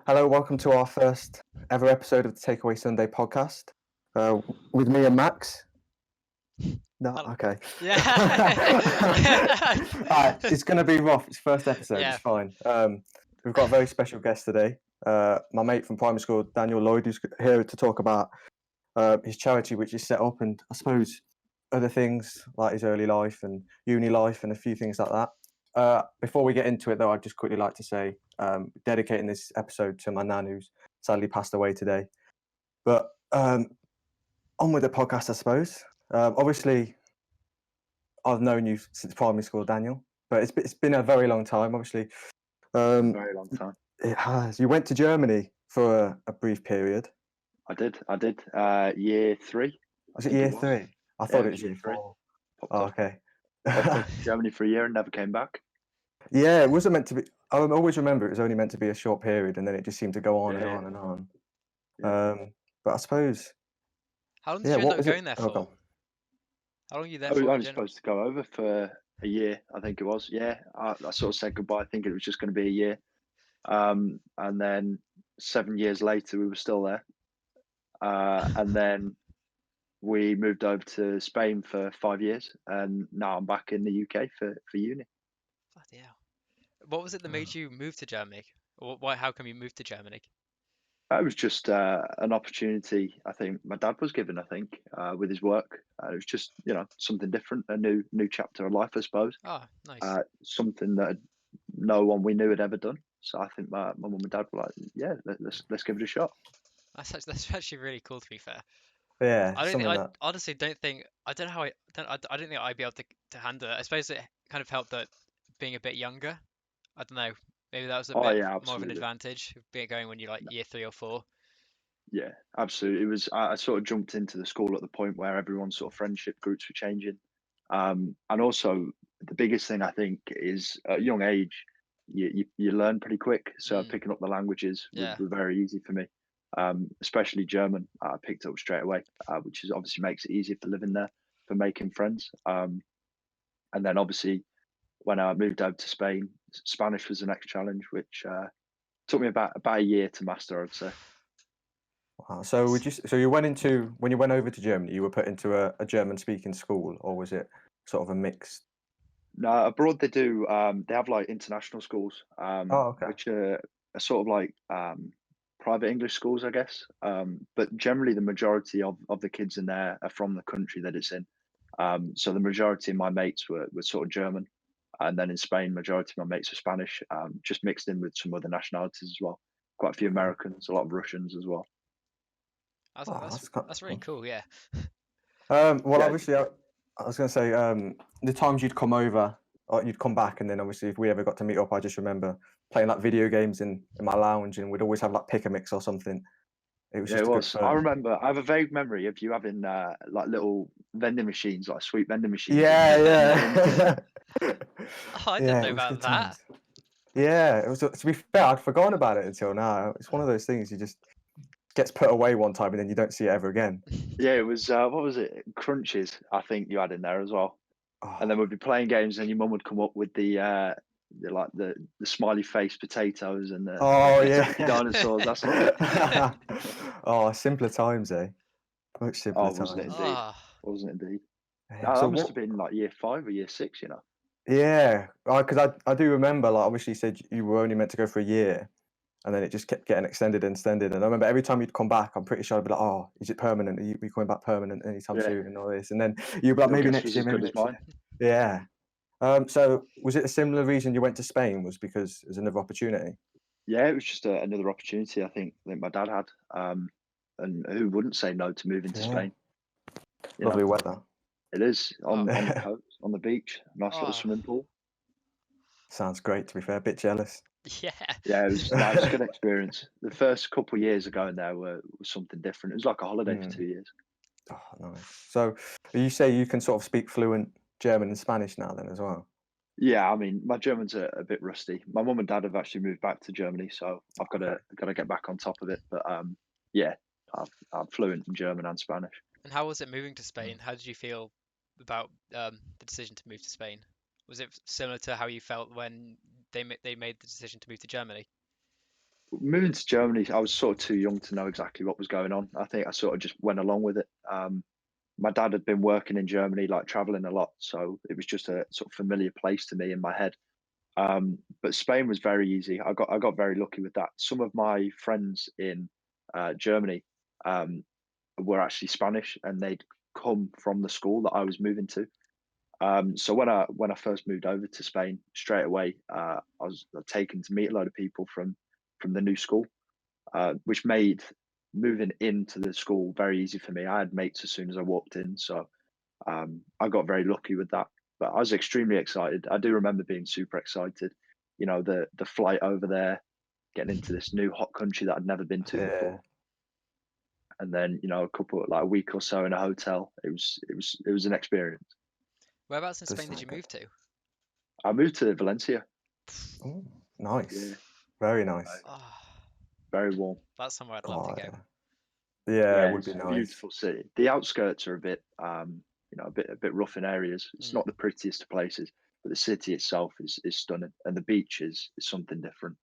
Hello, welcome to our first ever episode of the Takeaway Sunday podcast. With me and Max. No, Hello. okay. Yeah. Alright, it's going to be rough. It's first episode. Yeah. It's fine. We've got a very special guest today. My mate from primary school, Daniel Lloyd, who's here to talk about his charity, which is set up, and I suppose other things like his early life and uni life and a few things like that. Before we get into it, though, I'd just quickly like to say, dedicating this episode to my nan, who's sadly passed away today. But on with the podcast, I suppose. Obviously, I've known you since primary school, Daniel, but it's been a very long time. Obviously, Very long time. it has. You went to Germany for a brief period. I did. Year 3. Was it think year it was. 3? I thought it it was was year year 3. 4. Popped Oh, off. okay. Popped off to Germany for a year and never came back. Yeah, it wasn't meant to be. I always remember it was only meant to be a short period, and then it just seemed to go on and Yeah. on and on. Yeah. But I suppose, How long did yeah, you end what up was going it? there Oh, for? go on. How long were you there I for? in was general? supposed to go over for a year, I think it was. Yeah, I sort of said goodbye. I think it was just going to be a year. And then 7 years later, we were still there. And then we moved over to Spain for 5 years. And now I'm back in the UK for uni. Bloody hell. What was it that made you move to Germany? Or why? How come you moved to Germany? It was just an opportunity. I think my dad was given. I think with his work, it was just something different, a new chapter of life, I suppose. Oh, nice. Something that no one we knew had ever done. So I think my mum and dad were like, "Yeah, let's give it a shot." That's actually really cool. To be fair, Yeah, I don't think something I that. honestly don't think I don't know how I don't think I'd be able to handle it. I suppose it kind of helped that being a bit younger. I don't know. Maybe that was a Oh bit yeah, more of an absolutely. advantage of being going when you're like year 3 or 4. Yeah, absolutely. It was. I sort of jumped into the school at the point where everyone's sort of friendship groups were changing, and also the biggest thing I think is at a young age, you learn pretty quick. So Mm, picking up the languages yeah. were very easy for me, especially German. I picked up straight away, which is obviously makes it easier for living there, for making friends. And then obviously when I moved over to Spain, Spanish was the next challenge, which took me about a year to master, I'd say. Wow. So you went into when you went over to Germany, you were put into a German speaking school, or was it sort of a mixed? No, abroad they do. They have like international schools, Oh, okay. which are sort of like private English schools, I guess. But generally, the majority of the kids in there are from the country that it's in. So the majority of my mates were sort of German, and then in Spain, majority of my mates were Spanish, just mixed in with some other nationalities as well. Quite a few Americans, a lot of Russians as well. Oh, That's really cool. Yeah. Well, Yeah, obviously, I was going to say, the times you'd come over, or you'd come back, and then obviously, if we ever got to meet up, I just remember playing like video games in my lounge, and we'd always have like pick a mix or something. It was yeah, just it a good was. I fun. remember. I have a vague memory of you having like little vending machines, like sweet vending machines. Yeah, yeah. Oh, I didn't Yeah, know it was about good that. times. Yeah, it was. To be fair, I'd forgotten about it until now. It's one of those things you just gets put away one time, and then you don't see it ever again. Yeah, it was. What was it? Crunches, I think you had in there as well. And then Oh, we'd be playing games, and your mum would come up with the smiley face potatoes and the oh the yeah. dinosaurs. That's what. Oh, simpler times, eh? Much simpler Oh, wasn't it times. indeed? Ah, Wasn't it indeed? Yeah. That So must what? have been like year 5 or year 6. Yeah, because I do remember, like, obviously you said you were only meant to go for a year, and then it just kept getting extended and extended. And I remember every time you'd come back, I'm pretty sure I'd be like, "Oh, is it permanent? Are you coming back permanent anytime Yeah, soon?" And all this. And then you'd be like, your "Maybe guess next was year, as maybe good as next mine. year." Yeah. So was it a similar reason you went to Spain? Was because it was another opportunity? Yeah, it was just another opportunity. I think my dad had, and who wouldn't say no to moving to Yeah. Spain? You know, Lovely weather. it is oh, on the coast, on the beach, nice little oh, swimming pool. Sounds great, to be fair. A bit jealous. yeah. Yeah, it was a good experience. The first couple of years of going there was something different. It was like a holiday for Mm. 2 years. Oh, nice. So you say you can sort of speak fluent German and Spanish now then as well? Yeah, I mean, my German's a bit rusty. My mum and dad have actually moved back to Germany, so I've Okay. got to get back on top of it. But yeah, I'm fluent in German and Spanish. And how was it moving to Spain? How did you feel about the decision to move to Spain? Was it similar to how you felt when they made the decision to move to Germany? moving to Germany, I was sort of too young to know exactly what was going on. I think I sort of just went along with it. My dad had been working in Germany, like traveling a lot, so it was just a sort of familiar place to me in my head. But Spain was very easy. I got very lucky with that. Some of my friends in Germany um, were actually Spanish, and they'd come from the school that I was moving to. So when I first moved over to Spain, straight away I was taken to meet a load of people from the new school, which made moving into the school very easy for me. I had mates as soon as I walked in, so I got very lucky with that. But I was extremely excited. I do remember being super excited. You know, the flight over there, getting into this new hot country that I'd never been to Yeah. before, and then a week or so in a hotel. It was an experience. Whereabouts in Does Spain did you sound good. move to? I moved to Valencia. Oh, nice. Yeah, Very nice. Oh, very warm. that's somewhere I'd love Oh, to go. yeah. Yeah, it would It's be a nice. beautiful city. The outskirts are a bit, a bit rough in areas. It's Mm. not the prettiest of places, but the city itself is stunning, and the beach is something different.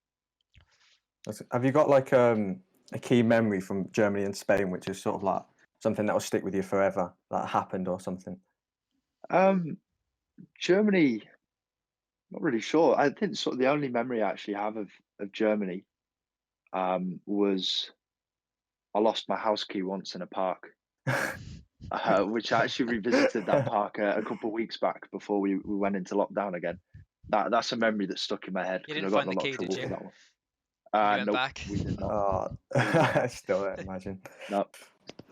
Have you got like a key memory from Germany and Spain, which is sort of like something that will stick with you forever, that happened or something? Um, Germany, not really sure. I think sort of the only memory I actually have of Germany was I lost my house key once in a park, which I actually revisited that park a couple of weeks back before we went into lockdown again. That's a memory that stuck in my head You because I didn't got in find a the lot of key, did trouble for you? that one. You went Nope, back? we did not. Oh, I still don't imagine. No,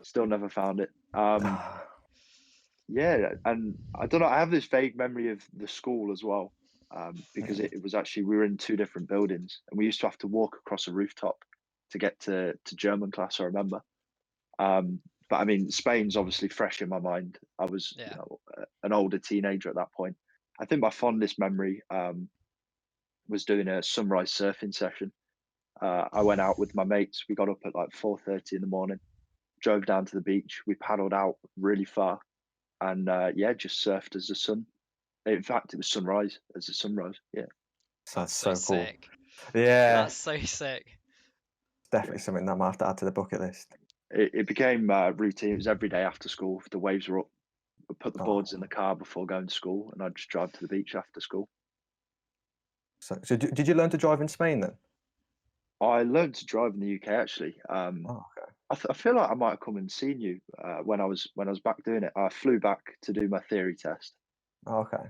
still never found it. Ah, Yeah, and I don't know. I have this vague memory of the school as well, because it was actually we were in two different buildings, and we used to have to walk across a rooftop to get to German class. I remember. Um, but I mean, Spain's obviously fresh in my mind. I was, Yeah. an older teenager at that point. I think my fondest memory was doing a sunrise surfing session. I went out with my mates. We got up at like 4:30 in the morning, drove down to the beach. We paddled out really far, and yeah, just surfed as the sun. In fact, it was sunrise as the sun rose. Yeah, sounds so so cool. sick. Yeah, That's so sick. definitely something that I might have to add to the bucket list. it became routine. It was every day after school. If the waves were up, I'd put the boards in Oh, the car before going to school, and I'd just drive to the beach after school. so did you learn to drive in Spain then? I learned to drive in the UK actually. Oh, okay. I feel like I might have come and seen you when I was back doing it. I flew back to do my theory test, Oh, okay.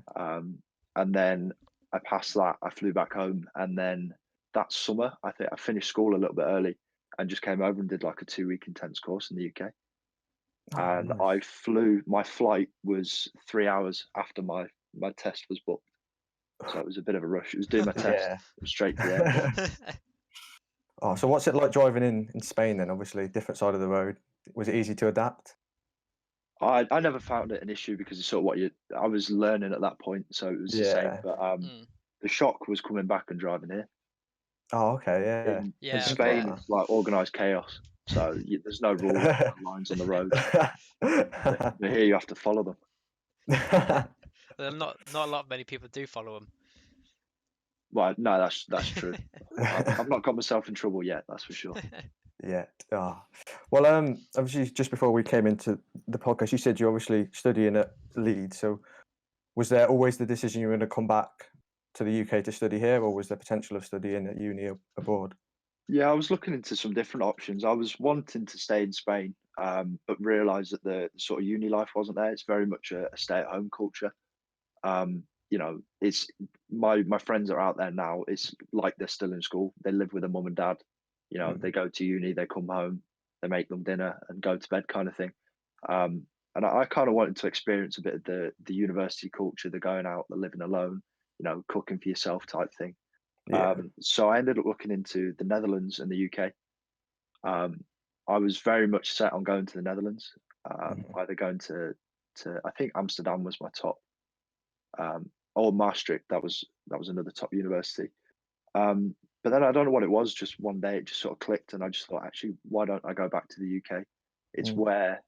and then I passed that. I flew back home, and then that summer I think I finished school a little bit early and just came over and did like a 2 week intense course in the UK. Oh, And nice. I flew. My flight was 3 hours after my test was booked, so it was a bit of a rush. It was doing my test, Yeah. straight to the airport. Oh, so what's it like driving in Spain then? Obviously, different side of the road. Was it easy to adapt? I never found it an issue because it's sort of I was learning at that point, so it was the same. Yeah. But Mm. the shock was coming back and driving here. Oh, okay. Yeah. In Yeah, I Think Spain, about it's like organized chaos. So there's no rules, that. no lines on the road. But here you have to follow them. Not a lot many people do follow them. Well, no, that's true. I've not got myself in trouble yet, that's for sure. Yeah. Oh. Well, obviously, just before we came into the podcast, you said you're obviously studying at Leeds. So, was there always the decision you were going to come back to the UK to study here, or was there potential of studying at uni abroad? Yeah, I was looking into some different options. I was wanting to stay in Spain, but realised that the sort of uni life wasn't there. It's very much a stay-at-home culture. It's my friends are out there now. It's like they're still in school. They live with a mum and dad. They go to uni, they come home, they make them dinner and go to bed kind of thing. And I kind of wanted to experience a bit of the university culture, the going out, the living alone, cooking for yourself type thing. Yeah. So I ended up looking into the Netherlands and the UK. I was very much set on going to the Netherlands, either going to I think Amsterdam was my top, or Maastricht. That was another top university. But then I don't know what it was. Just one day it just sort of clicked, and I just thought, actually, why don't I go back to the UK? It's Mm. where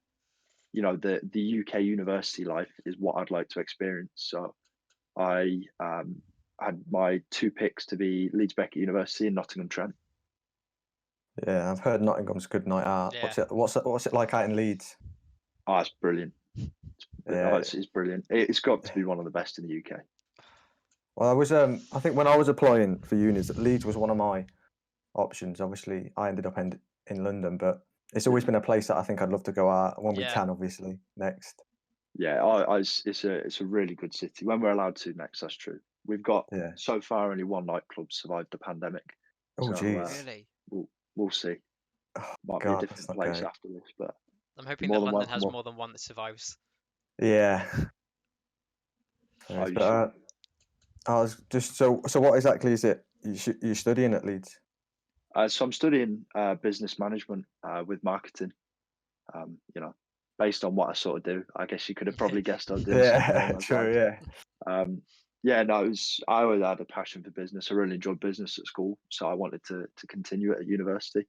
the UK university life is what I'd like to experience. So I had my two picks to be Leeds University and Nottingham Trent. Yeah, I've heard Nottingham's a good night out. Yeah. What's it like out in Leeds? Oh, it's brilliant. Yeah. It's brilliant. It's got to be one of the best in the UK. Well, I think when I was applying for unis, Leeds was one of my options. Obviously, I ended up in London, but it's always been a place that I think I'd love to go out when we Yeah. can, obviously, next. Yeah, it's a really good city when we're allowed to next. That's true. We've got Yeah. so far only one nightclub survived the pandemic, Oh, so jeez. Really? we'll see. Oh, Might be a God, that's different not place great. after this, but I'm hoping more that than London has welcome. more than one that survives. Yeah. Oh, you But should. I was just so what exactly is it you're studying at Leeds? So I'm studying business management with marketing. Based on what I sort of do, I guess you could have probably guessed I was doing something along Yeah, those true, lines. yeah. Yeah, no, I always had a passion for business. I really enjoyed business at school, so I wanted to continue it at university.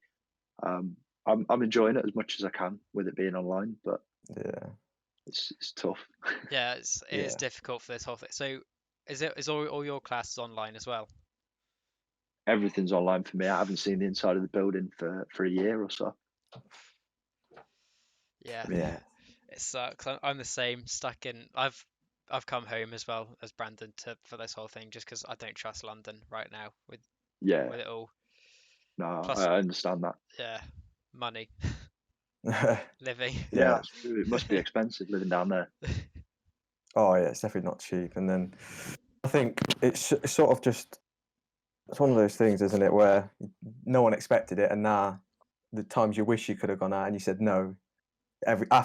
Um, I'm enjoying it as much as I can with it being online, but Yeah. it's tough. Yeah, it is Yeah. difficult for this whole thing. So, is all your classes online as well? Everything's online for me. I haven't seen the inside of the building for a year or so. Yeah, Yeah. it sucks. I'm the same. Stuck in. I've come home as well as Brandon for this whole thing just because I don't trust London right now with Yeah, it all. no, Plus, I understand that. yeah, money, Yeah. living. Yeah, that's true. It must be expensive living down there. Oh yeah, it's definitely not cheap. And then I think it's sort of just it's one of those things, isn't it, where no one expected it, and now the times you wish you could have gone out and you said no.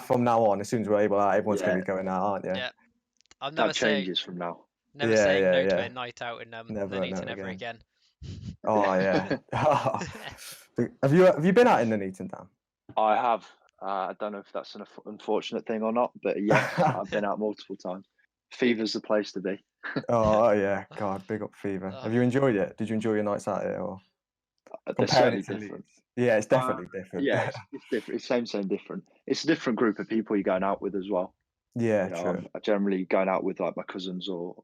From now on, as soon as we're able out, everyone's going Yeah, to be going out, aren't you? Yeah, I'm that changes from now. never Yeah, saying yeah, no to yeah. a night out in Never a no Nuneaton ever again. again. Oh yeah. Have you been out in Nuneaton, Dan? I have. I don't know if that's an unfortunate thing or not, but yes, I've been out multiple times. Fever's the place to be. Oh yeah, God, big up Fever. Oh, Have you enjoyed it? Did you enjoy your nights out here, or They're comparing certainly it to different. Leeds? Yeah, it's Uh, definitely different. yeah, it's different. It's same, different. It's a different group of people you're going out with as well. Yeah, You know, true. I'm generally going out with like my cousins or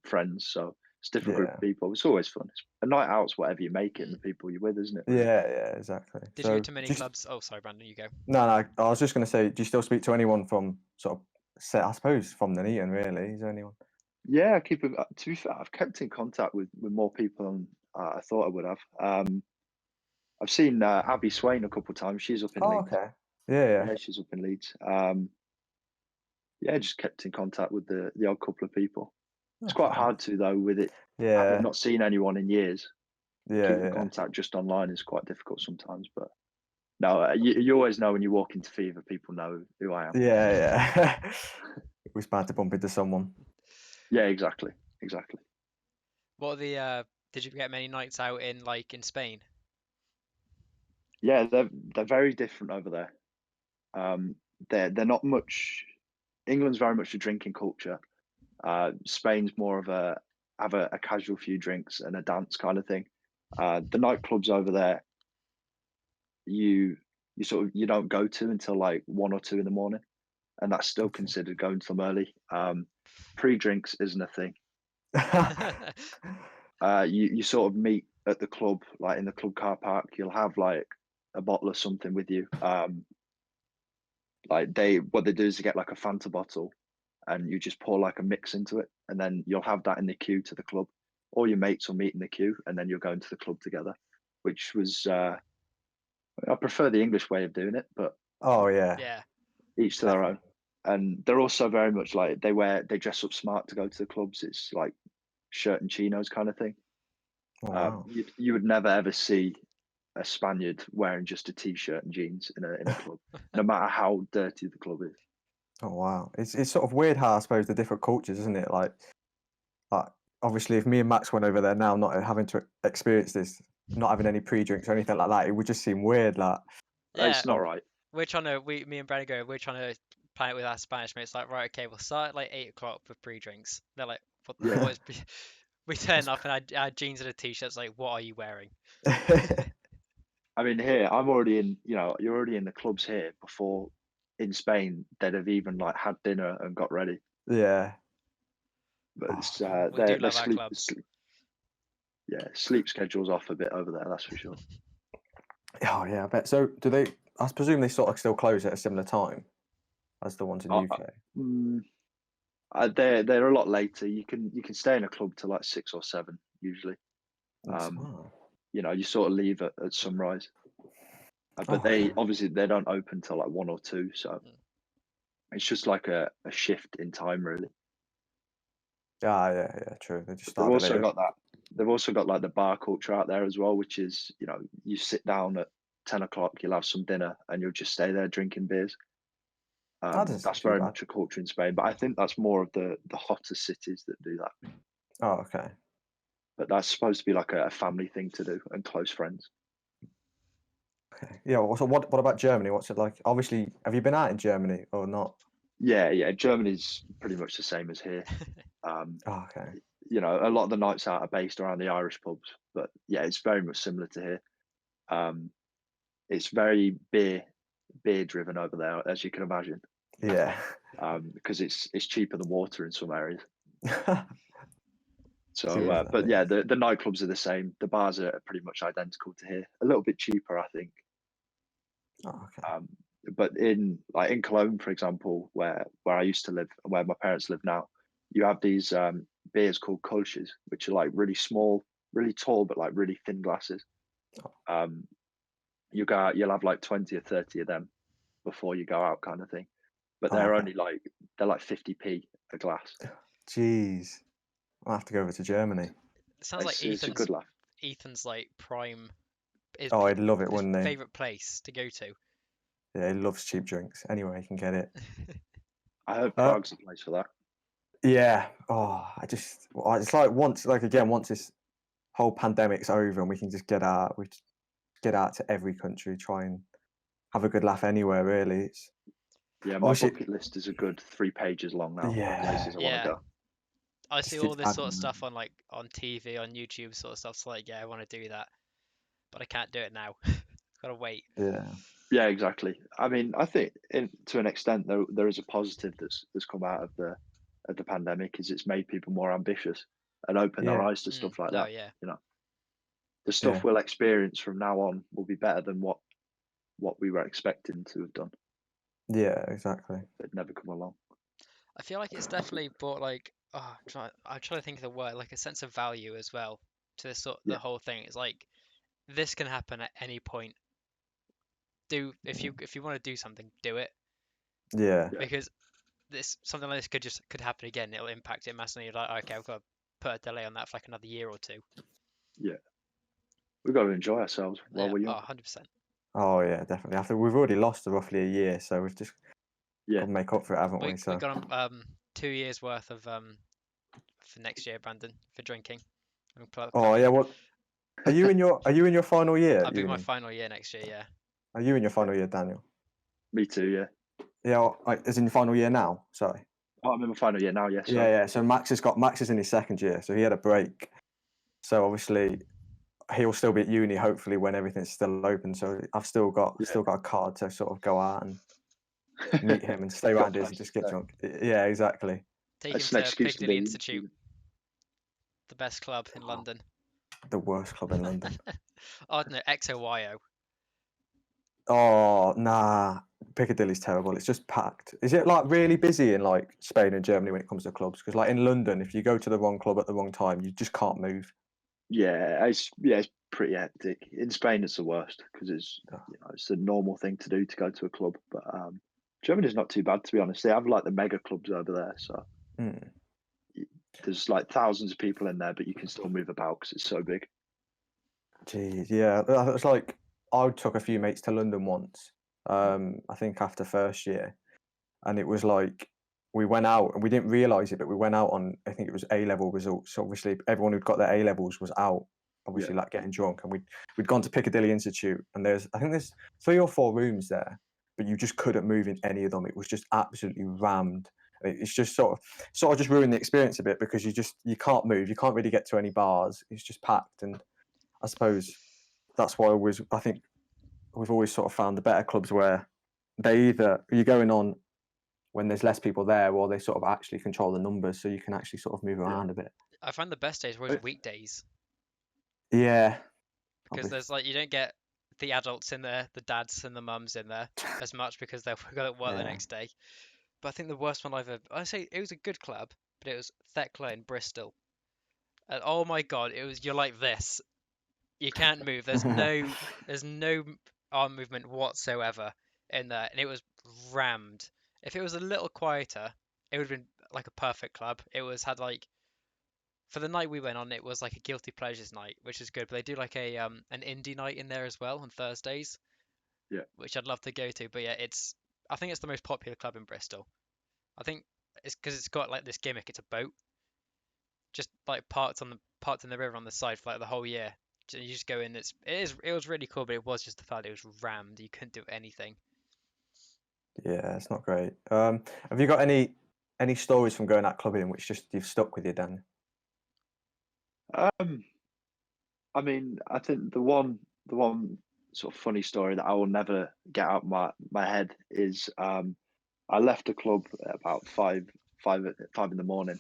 friends. So it's a different group Yeah, of people. It's always fun. A night out's whatever you make it and the people you're with, isn't it? Really? yeah, exactly. did you go So, to many just clubs? Oh, sorry, Brandon, you go. no, I was just going to say, do you still speak to anyone from sort of, I suppose, from Nuneaton? Really, is there anyone? Yeah, I keep. To be fair, I've kept in contact with more people than I thought I would have. I've seen Abby Swain a couple of times. She's up in Oh, Leeds. okay. Yeah. Yeah, she's up in Leeds. Yeah, just kept in contact with the odd couple of people. It's Oh, quite fair enough. hard to though with it having Yeah, not seen anyone in years. Keeping yeah. contact just online is quite difficult sometimes. But no, you always know when you walk into Fever, people know who I am. Yeah. It was bad to bump into someone. Yeah, exactly. What are the? Did you get many nights out in Spain? Yeah, they're very different over there. They're not much. England's very much a drinking culture. Spain's more of have a casual few drinks and a dance kind of thing. The nightclubs over there, you you don't go to until like 1 or 2 in the morning, and that's still Okay. considered going to them early. Pre-drinks isn't a thing. You sort of meet at the club, like in the club car park. You'll have like a bottle of something with you. Like what they do is they get like a Fanta bottle, and you just pour like a mix into it, and then you'll have that in the queue to the club. All your mates will meet in the queue, and then you'll go into the club together. Which was I prefer the English way of doing it, but Oh yeah, Yeah. each to their own. definitely. And they're also very much like they dress up smart to go to the clubs. It's like shirt and chinos kind of thing. Oh, wow. You would never ever see a Spaniard wearing just a t-shirt and jeans in a club, no matter how dirty the club is. Oh wow. It's sort of weird how I suppose the different cultures, isn't it? Like obviously, if me and Max went over there now, not having to experience this, not having any pre-drinks or anything like that, it would just seem weird. Like, Yeah. It's not right. Me and Brandon we're trying to plan it with our Spanish mates. Like, right, okay, we'll start at like 8 o'clock with pre-drinks. They're like, Yeah. what is? We turn up and our jeans and a t-shirts. Like, what are you wearing? I mean, here I'm already in. You're already in the clubs here before in Spain they'd have even like had dinner and got ready. yeah. But Oh, it's We do their love our clubs. sleep schedule's off a bit over there. That's for sure. Oh yeah, I bet. So do they? I presume they sort of still close at a similar time as the ones in Uh, UK. mm, they're a lot later. You can stay in a club till like 6 or 7 usually. Oh, You sort of leave at sunrise. But okay. they don't open till like 1 or 2, so Mm. it's just like a shift in time really. Yeah, true. They just They've start a bit also later. got that. They've also got like the bar culture out there as well, which is you sit down at 10 o'clock, you'll have some dinner, and you'll just stay there drinking beers. That doesn't seem That's too very bad. much a culture in Spain, but I think that's more of the hotter cities that do that. Oh, okay. But that's supposed to be like a family thing to do and close friends. Okay. Yeah. Well, so what about Germany? What's it like? Obviously, have you been out in Germany or not? Yeah. Germany's pretty much the same as here. Um, Oh, okay. a lot of the nights out are based around the Irish pubs, but yeah, it's very much similar to here. Um, it's very beer driven over there, as you can imagine, Yeah. because it's cheaper than water in some areas. So, Jeez, that but yeah, is. the nightclubs are the same. The bars are pretty much identical to here. A little bit cheaper, I think. Oh, okay. But in Cologne, for example, where I used to live and where my parents live now, you have these beers called Kolsch's, which are like really small, really tall, but like really thin glasses. Um, you'll have like 20 or 30 of them before you go out, kind of thing. But Oh, they're okay. only they're like 50p a glass. Jeez. I'll have to go over to Germany. It sounds like It's a good laugh. Ethan's like prime is Oh, I'd love it, his wouldn't he? favorite place to go to. Yeah, he loves cheap drinks. Anyway, he can get it. I hope Uh, Prague's a place for that. yeah. Oh, it's like once this whole pandemic's over and we can just get out, we just get out to every country, try and have a good laugh anywhere. Really, it's Yeah, my obviously, bucket list is a good 3 pages long now of yeah, places I want to Yeah, go. I see it's all just this sort of admin. stuff on on TV, on YouTube, sort of stuff. So like, yeah, I want to do that, but I can't do it now. Gotta wait. Yeah, Yeah, exactly. I mean, I think to an extent there is a positive that's come out of the pandemic, is it's made people more ambitious and open their yeah, eyes to stuff like No, that. yeah. The yeah, stuff we'll experience from now on will be better than what we were expecting to have done. yeah, exactly. They'd never come along. I feel like it's definitely brought I'm trying to think of the word, like a sense of value as well to this the Yeah, whole thing. It's like this can happen at any point. If you want to do something, do it, Yeah, yeah, because something like this could happen again. It'll impact it massively. You're like, okay, I've got to put a delay on that for like another year or two. yeah. We've got to enjoy ourselves while Yeah, we're young. 100%. oh yeah, definitely. I think we've already lost roughly a year, so we've just Yeah, got to make up for it, haven't We we? we So, got 2 years worth of for next year, Brandon, for drinking. oh yeah, what are you in your final year I'll at be my uni? final year next year. Yeah. Are you in your yeah. final year, Daniel? Me too. Yeah. Yeah, is in your final year now. Sorry. Oh, I'm in my final year now. Yeah. Yeah, Sorry. yeah. So Max is in his second year, so he had a break. So obviously he'll still be at uni, hopefully when everything's still open. So I've still got Yeah. a card to sort of go out and meet him and stay Got around his and places just get to go. drunk. Yeah, exactly. Take him That's an to excuse to Piccadilly be. Institute, the best club in London. The worst club in London. Oh no, XOYO. Oh nah, Piccadilly's terrible. It's just packed. Is it like really busy in like Spain and Germany when it comes to clubs? Because like in London, if you go to the wrong club at the wrong time, you just can't move. Yeah, it's pretty hectic. In Spain, it's the worst because it's the normal thing to do to go to a club. But Germany's not too bad, to be honest. They have like the mega clubs over there, so Hmm. there's like thousands of people in there, but you can still move about because it's so big. Jeez, yeah. It's like I took a few mates to London once. I think after first year, and it was like we went out and we didn't realise it, but we went out on I think it was A level results. So obviously, everyone who'd got their A levels was out, Yeah, obviously like getting drunk, and we'd gone to Piccadilly Institute, and I think there's 3 or 4 rooms there, but you just couldn't move in any of them. It was just absolutely rammed. It's just sort of just ruined the experience a bit because you can't move, you can't really get to any bars. It's just packed, and I suppose that's why I think we've always sort of found the better clubs where you're going on when there's less people there, or they sort of actually control the numbers, so you can actually sort of move yeah. around a bit. I find the best days were always weekdays Yeah, because there's like you don't get the adults in there, the dads and the mums in there as much because they've got to work the Yeah. next day. But I think the worst one I say it was a good club, but it was Thekla in Bristol. And oh my God, you're like this. You can't move. There's no arm movement whatsoever in there, and it was rammed. If it was a little quieter, it would have been like a perfect club. Had like for the night we went on, it was like a guilty pleasures night, which is good. But they do like an indie night in there as well on Thursdays, Yeah. which I'd love to go to. But yeah, I think it's the most popular club in Bristol. I think it's because it's got like this gimmick. It's a boat, just like parked in the river on the side for like the whole year. So you just go in. It was really cool, but it was just the fact it was rammed. You couldn't do anything. Yeah, it's not great. Have you got any stories from going out clubbing which just you've stuck with you, Dan? I mean, I think the one sort of funny story that I will never get out my head is I left a club at about five in the morning.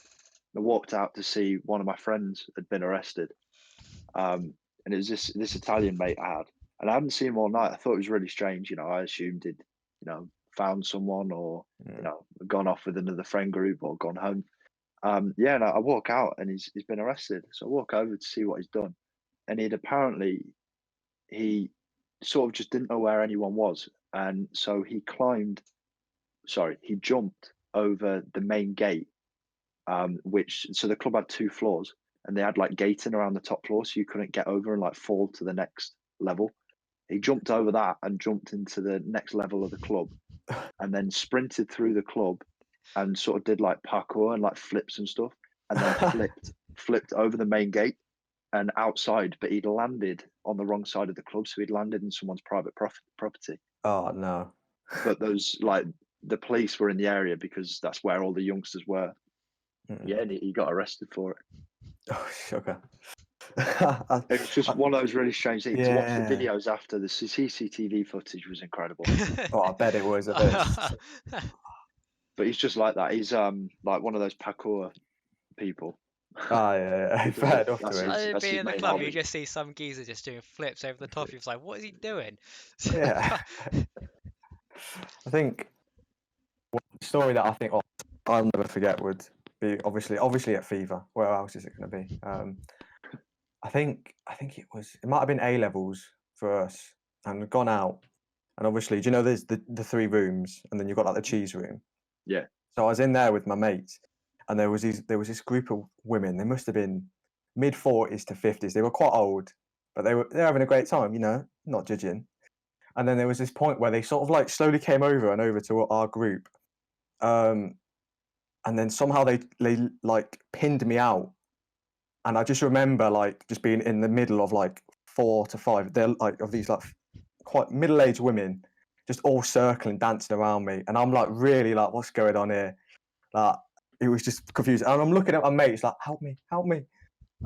I walked out to see one of my friends had been arrested, and it was this Italian mate I had, and I hadn't seen him all night. I thought it was really strange. I assumed he'd found someone or gone off with another friend group or gone home. Yeah, and I walk out and he's been arrested. So I walk over to see what he's done, and he sort of just didn't know where anyone was, and so he jumped over the main gate, so the club had 2 floors, and they had like gating around the top floor, so you couldn't get over and like fall to the next level. He jumped over that and jumped into the next level of the club, and then sprinted through the club, and sort of did like parkour and like flips and stuff, and then flipped over the main gate and outside, but he'd landed on the wrong side of the club, so he'd landed in someone's private property. Oh no! But the police were in the area because that's where all the youngsters were. Yeah, and he got arrested for it. Oh, sugar. It was just one of those really strange things. To watch the Yeah. videos after, the CCTV footage was incredible. Oh, I bet it was. I bet. But he's just like that. He's like one of those parkour people. Oh yeah, fair enough That's to him. his Being in the main club, hobby. you just see some geezer just doing flips over the top. He was like, "What is he doing?" Yeah. I think one story that I think I'll never forget would be obviously at Fever. Where else is it going to be? I think it might have been A levels for us, and we've gone out, and obviously, do you know there's the 3 rooms, and then you've got like the cheese room. Yeah. So I was in there with my mates, and there was this group of women. They must have been mid-40s to 50s. They were quite old, but they were having a great time, not judging. And then there was this point where they sort of like slowly came over to our group, and then somehow they like pinned me out. And I just remember like just being in the middle of like 4 to 5. They're like of these like quite middle-aged women, just all circling, dancing around me, and I'm like really like, what's going on here? Like it was just confusing. And I'm looking at my mates like, help me,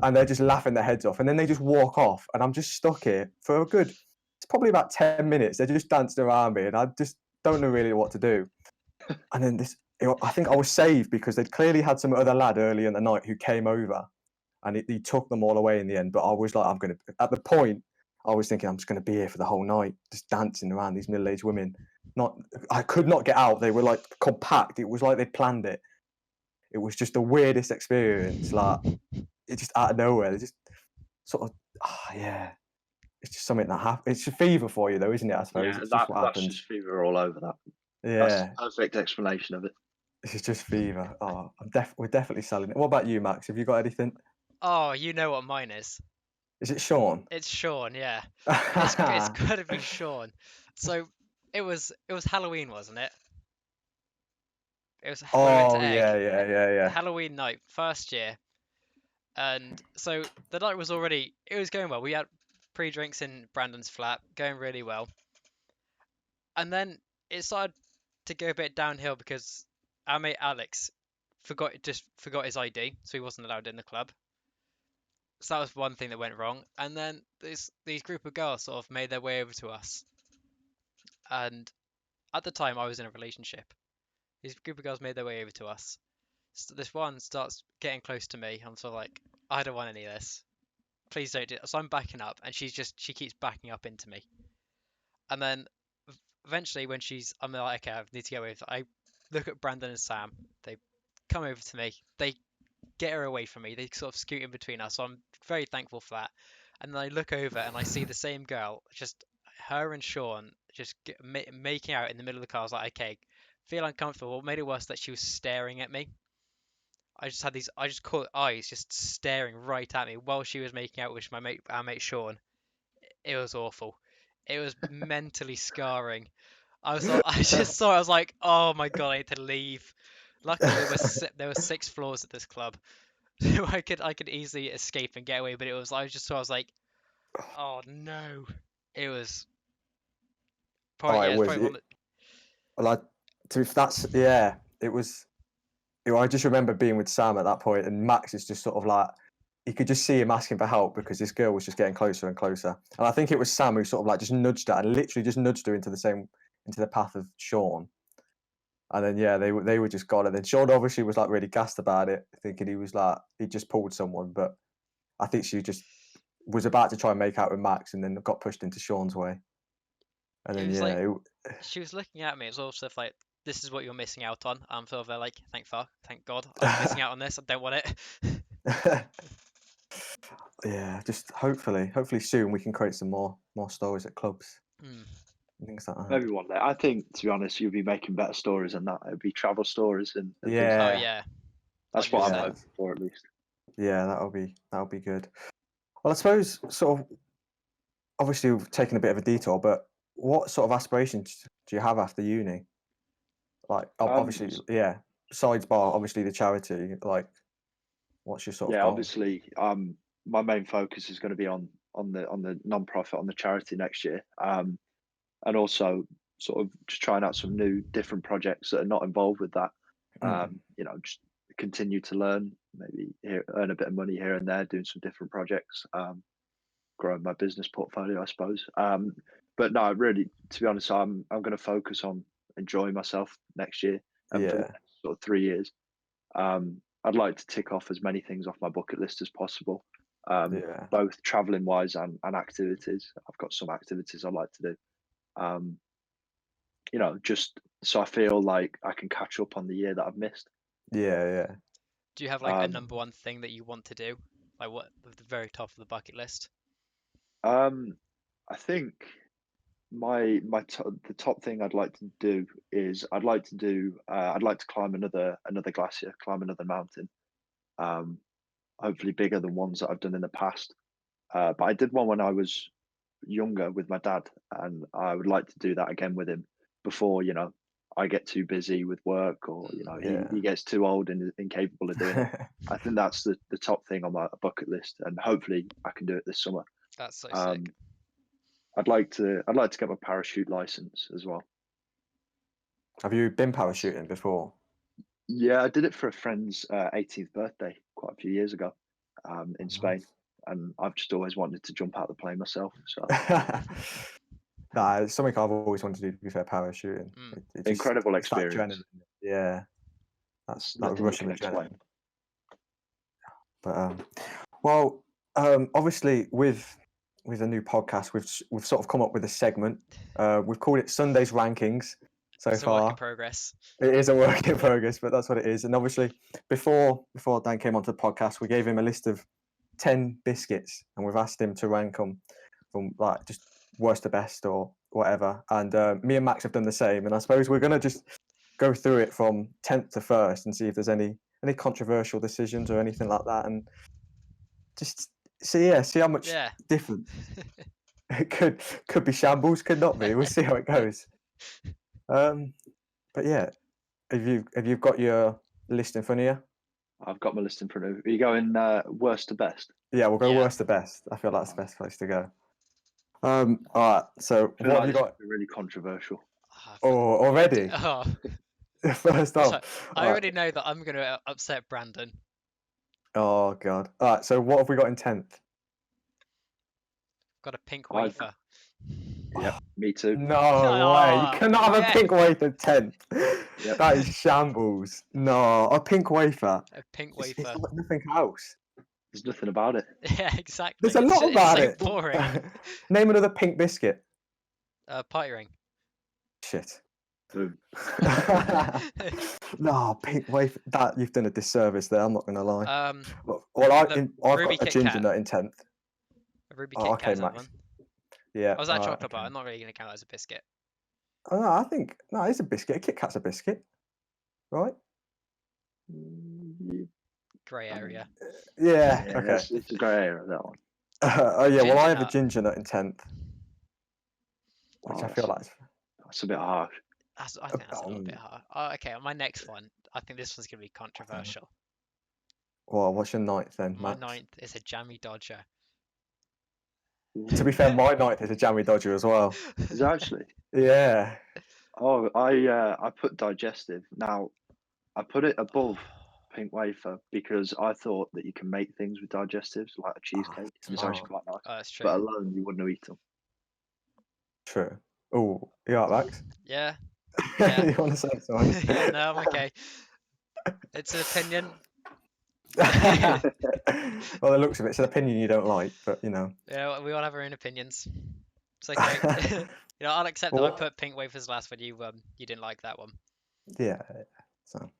and they're just laughing their heads off. And then they just walk off, and I'm just stuck here for it's probably about 10 minutes. They're just dancing around me, and I just don't know really what to do. And then I think I was saved because they'd clearly had some other lad early in the night who came over, and he took them all away in the end. But I was like, at the point, I was thinking I'm just going to be here for the whole night, just dancing around these middle-aged women. I could not get out. They were like compact. It was like they'd planned it. It was just the weirdest experience. Like it just out of nowhere. They just sort of, yeah. It's just something that happens. It's a fever for you, though, isn't it? I suppose it's just what that's happens. just fever all over that. Yeah, That's the perfect explanation of it. it's just fever. Oh, we're definitely selling it. What about you, Max? Have you got anything? Oh, you know what mine is. Is it Sean? It's Sean, yeah. It's got to be Sean. So it was Halloween, wasn't it? It was we went to Oh Egg. yeah. Halloween night, first year. And so the night it was going well. We had pre-drinks in Brandon's flat, going really well. And then it started to go a bit downhill because our mate Alex forgot his ID, so he wasn't allowed in the club. So that was one thing that went wrong. And then these group of girls sort of made their way over to us. And at the time, I was in a relationship. These group of girls made their way over to us. So this one starts getting close to me. I'm sort of like, I don't want any of this. Please don't do it. So I'm backing up, and she keeps backing up into me. And then eventually, when I'm like, okay, I need to go with. I look at Brandon and Sam. They come over to me. They get her away from me. They sort of scoot in between us. So I'm very thankful for that. And then I look over and I see the same girl, just her and Sean, just making out in the middle of the car. I was like, okay, feel uncomfortable. What made it worse that she was staring at me. I just caught eyes just staring right at me while she was making out with our mate Sean. It was awful. It was mentally scarring. I just saw it, I was like, oh my god, I need to leave. Luckily, there were 6 floors at this club, so I could easily escape and get away. But I was like, oh no, it was probably it was. probably one. Like, that's yeah. It was. I just remember being with Sam at that point, and Max is just sort of like, you could just see him asking for help because this girl was just getting closer and closer. And I think it was Sam who sort of like just nudged her and literally just nudged her into the path of Sean. And then yeah, they were just got it. Then Sean obviously was like really gassed about it, thinking he just pulled someone. But I think she just was about to try and make out with Max, and then got pushed into Sean's way. And then she was looking at me. It was all stuff like, this is what you're missing out on. I'm sort of like, thank God, I'm missing out on this. I don't want it. Yeah, just hopefully soon we can create some more stories at clubs. Things like that. Maybe one day. I think, to be honest, you'll be making better stories than that. It'd be travel stories and yeah. Oh yeah. That's what I'm hoping for, at least. Yeah, that'll be good. Well, I suppose sort of obviously we've taken a bit of a detour, but what sort of aspirations do you have after uni? Like obviously, yeah. Besides bar, obviously the charity. Like, what's your sort of goal? Obviously, my main focus is going to be on the non-profit, on the charity next year, and also sort of just trying out some new different projects that are not involved with that. Just continue to learn, maybe earn a bit of money here and there, doing some different projects, growing my business portfolio, I suppose. But no, really, to be honest, I'm going to focus on enjoying myself next year and for the next sort of 3 years. I'd like to tick off as many things off my bucket list as possible, both traveling wise and activities. I've got some activities I'd like to do. Just so I feel like I can catch up on the year that I've missed. Yeah. Do you have like a number one thing that you want to do? Like what at the very top of the bucket list? I think the top thing I'd like to do is I'd like to climb another glacier, climb another mountain. Hopefully bigger than ones that I've done in the past. But I did one when I was younger with my dad, and I would like to do that again with him before I get too busy with work, or he gets too old and incapable of doing it. I think that's the top thing on my bucket list, and hopefully I can do it this summer. That's so sick. I'd like to get my parachute license as well. Have you been parachuting before? Yeah, I did it for a friend's 18th birthday quite a few years ago in Spain, and I've just always wanted to jump out the plane myself. So nah, it's something I've always wanted to do. To be fair, parachuting. Incredible experience. Yeah, that's rushing adrenaline. But obviously with a new podcast, we've sort of come up with a segment. We've called it Sunday's Rankings. It's a work in progress. It is a work in progress, but that's what it is. And obviously, before Dan came onto the podcast, we gave him a list of 10 biscuits, and we've asked him to rank them from like just worst to best or whatever. And me and Max have done the same. And I suppose we're gonna just go through it from 10th to 1st and see if there's any controversial decisions or anything like that, and just see how much different. It could be shambles, could not be. We'll see how it goes. But yeah, have you got your list in front of you? I've got my list in front of me. Are you going worst to best? Yeah, we'll go worst to best. I feel that's the best place to go. All right. So what have you got? Really controversial. Oh, already? Oh. First off, I already know that I'm going to upset Brandon. Oh God! All right. So what have we got in 10th? Got a pink wafer. Yep, me too. No way! You cannot have a pink wafer 10th. Yep. That is shambles. No, a pink wafer. A pink wafer. It's nothing else. There's nothing about it. Yeah, exactly. There's a lot about it. Boring. Name another pink biscuit. Party ring. Shit. Boom. No, pink wafer. That you've done a disservice there. I'm not gonna lie. Well, the I've Ruby got a Kit ginger Kat. nut in 10th. A Ruby Oh, Kit okay, Kat is that Max. one. Yeah. I was that alright, chocolate bar. okay. I'm not really gonna count that as a biscuit. Oh, no, I think no, it's a biscuit. A Kit Kat's a biscuit, right? Grey area. Yeah. Yeah, Okay. it's a grey area, that one. Oh yeah. Well, Ginger I have a nut. ginger nut in 10th, which Oh, I feel like. that's a bit harsh. I think that's a little bit hard. Oh, okay, on my next one, I think this one's gonna be controversial. Well, what's your 9th then, My Max? 9th is a jammy dodger. To be fair, my 9th is a jammy dodger as well. Is it actually? Yeah. Oh, I put digestive. Now, I put it above pink wafer because I thought that you can make things with digestives, like a cheesecake. And it's actually quite nice. Oh, that's true. But alone, you wouldn't have eaten them. True. Oh, you alright, Max? Yeah. Yeah. You want to say something? Yeah, no, I'm okay. It's an opinion. Well, it looks of it. It's an opinion you don't like, but you know. Yeah, we all have our own opinions. It's okay. I'll accept that I Well, put pink wafers last when you didn't like that one. yeah. So,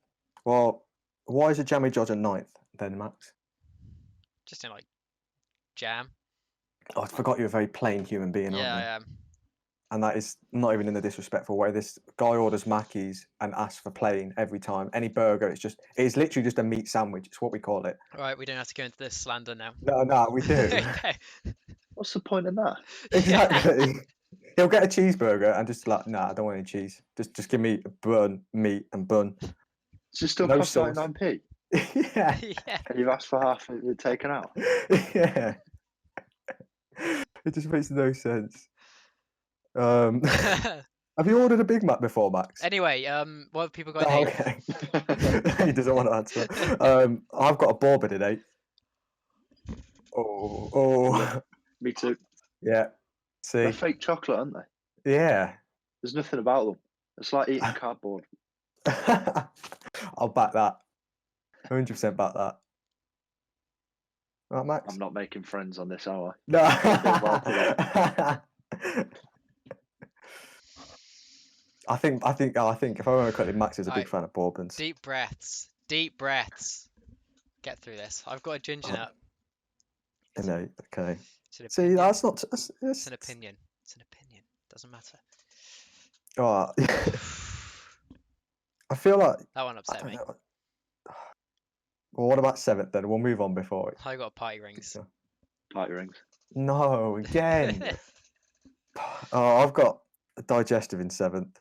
well, why is a jammy dodger 9th then, Max? Just in like jam. Oh, I forgot you're a very plain human being, Yeah, I aren't you? am. And that is not even in a disrespectful way. This guy orders Mackey's and asks for plain every time. Any burger, it's literally just a meat sandwich. It's what we call it. All right, we don't have to go into this slander now. No, we do. Okay. What's the point in that? Exactly. He'll get a cheeseburger and just like, nah, I don't want any cheese. Just give me a bun, meat, and bun. Does it still No cost sauce. 99p? Yeah. Yeah. And you've asked for half of it taken out? Yeah. It just makes no sense. Have you ordered a Big Mac before, Max? Anyway, what have people got Oh, in 8th? okay. He doesn't want to answer. I've got a bourbon in 8th. Oh. Me too. Yeah. See. They're fake chocolate, aren't they? Yeah. There's nothing about them. It's like eating cardboard. I'll back that. 100% back that. Right, Max? I'm not making friends on this, am I? No. I think if I remember correctly, Max is a big Right. fan of bourbons. Deep breaths. Deep breaths. Get through this. I've got a ginger nut. You know, okay. It's an See, opinion. that's not. It's an opinion. It's an opinion. Doesn't matter. Oh, I feel like. That one I upset don't me. know. Well, what about 7th then? We'll move on before it. I got party rings. Party rings. No, again. Oh, I've got a digestive in 7th,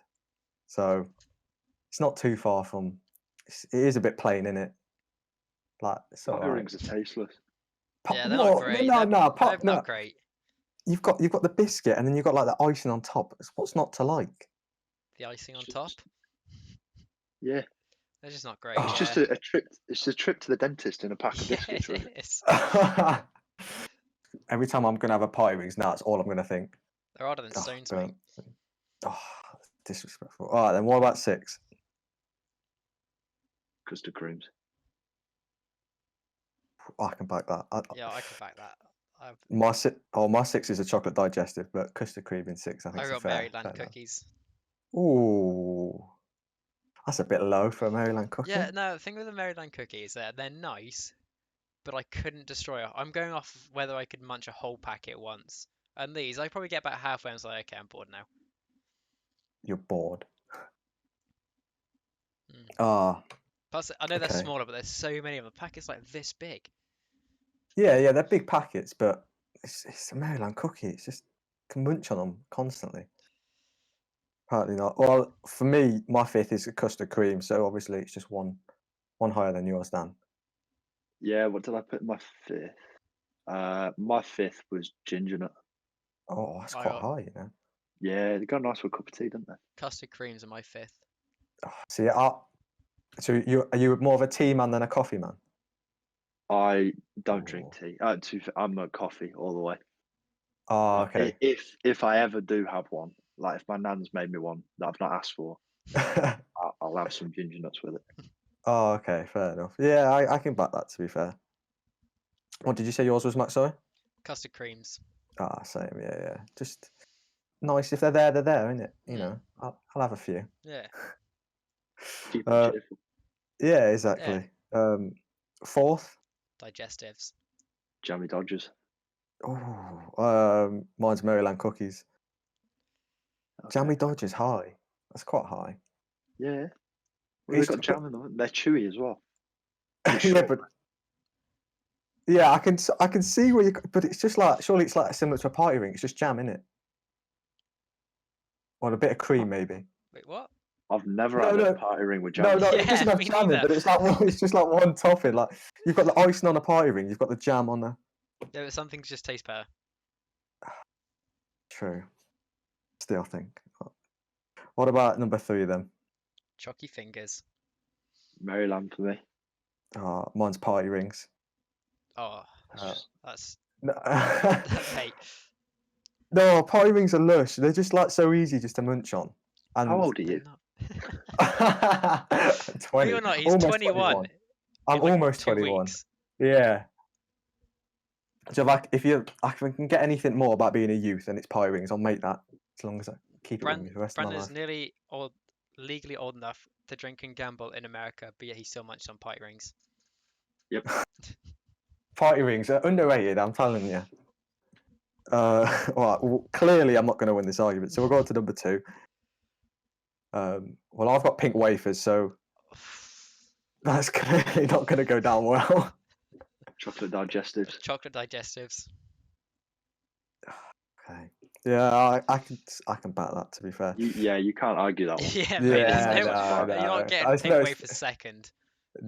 so it's not too far from. It is a bit plain, isn't it? Like, it's Party alright. rings are tasteless. Yeah, they're not great. No, They're no. not great. You've got the biscuit, and then you've got like the icing on top. What's not to like? The icing on Just- top. Yeah. They're just not great. Oh. It's just a trip. It's a trip to the dentist in a pack of Yeah, biscuits, it really. is. Every time I'm gonna have a party rings, now that's all I'm gonna think. They're harder than Oh, stones, mate. Oh, disrespectful. All right, then what about 6? Custard creams. Oh, I can back that. Yeah, I can back that. My 6 is a chocolate digestive, but custard cream in 6. I think I it's got fair. Maryland fair enough. cookies. Ooh, that's a bit low for a Maryland cookie. Yeah, no, the thing with the Maryland cookies, they're nice, but I couldn't destroy it. I'm going off whether I could munch a whole packet once. And these, I probably get about halfway and I was like, okay, I'm bored now. You're bored. Mm. Ah, Plus, I know they're Okay. smaller, but there's so many of them. The packet's like this big. yeah, they're big packets, but it's a Maryland cookie. It's just can munch on them constantly. Apparently not. Well, for me, my 5th is a custard cream, so obviously it's just one higher than yours, Dan. Yeah, what did I put in my 5th? My 5th was ginger nut. Oh, that's I quite got- high, you know. Yeah, they got a nice little cup of tea, didn't they? Custard creams are my 5th. Oh, see, so are you more of a tea man than a coffee man? I don't drink Oh. tea. I'm a coffee all the way. Oh, Like, okay. If I ever do have one, like if my nan's made me one that I've not asked for, I'll have some ginger nuts with it. Oh, okay, fair enough. Yeah, I can back that, to be fair. What did you say yours was, Max? Sorry? Custard creams. Ah, same. Yeah. Just nice if they're there, isn't it? You Mm. know, I'll have a few. Yeah. Keep it Uh, cheerful. yeah, exactly. Fourth, Digestives. Jammy Dodgers. mine's Maryland cookies. Okay. Jammy Dodgers high. That's quite high. Yeah. Well, they've got But- jam in them. They're chewy as well. yeah, Short. but yeah, I can see where you. But it's just like surely it's like similar to a party ring. It's just jam in it, or a bit of cream maybe. Wait, what? I've never No, had no. a party ring with jam. No, in it. it doesn't Yeah, have me jam in, neither. but it's like it's just like one topping. Like you've got the icing on a party ring, you've got the jam on the. Yeah, but some things just taste better. True. Still think. What about number 3 then? Chalky fingers. Maryland for me. Mine's party rings. Oh, It's Uh, just- that's No, mate. no, party rings are lush. They're just like so easy just to munch on. And How old are they're you? not. 20. You're not. He's Almost 21. I'm in like almost 2 21. weeks. Yeah. So if I can get anything more about being a youth and it's party rings, I'll make that as long as I keep it with me for the rest of my Brandon's life. nearly legally old enough to drink and gamble in America, but yet he still munches on party rings. Party rings are underrated, I'm telling you. Well, clearly I'm not going to win this argument, so we'll go on to number 2. Well, I've got pink wafers, so that's clearly not going to go down well. Chocolate digestives. Chocolate digestives. Okay. Yeah, I can back that. To be fair. You can't argue that one. Yeah, mate. Yeah, There's no, you're not getting I pink suppose- wafers second.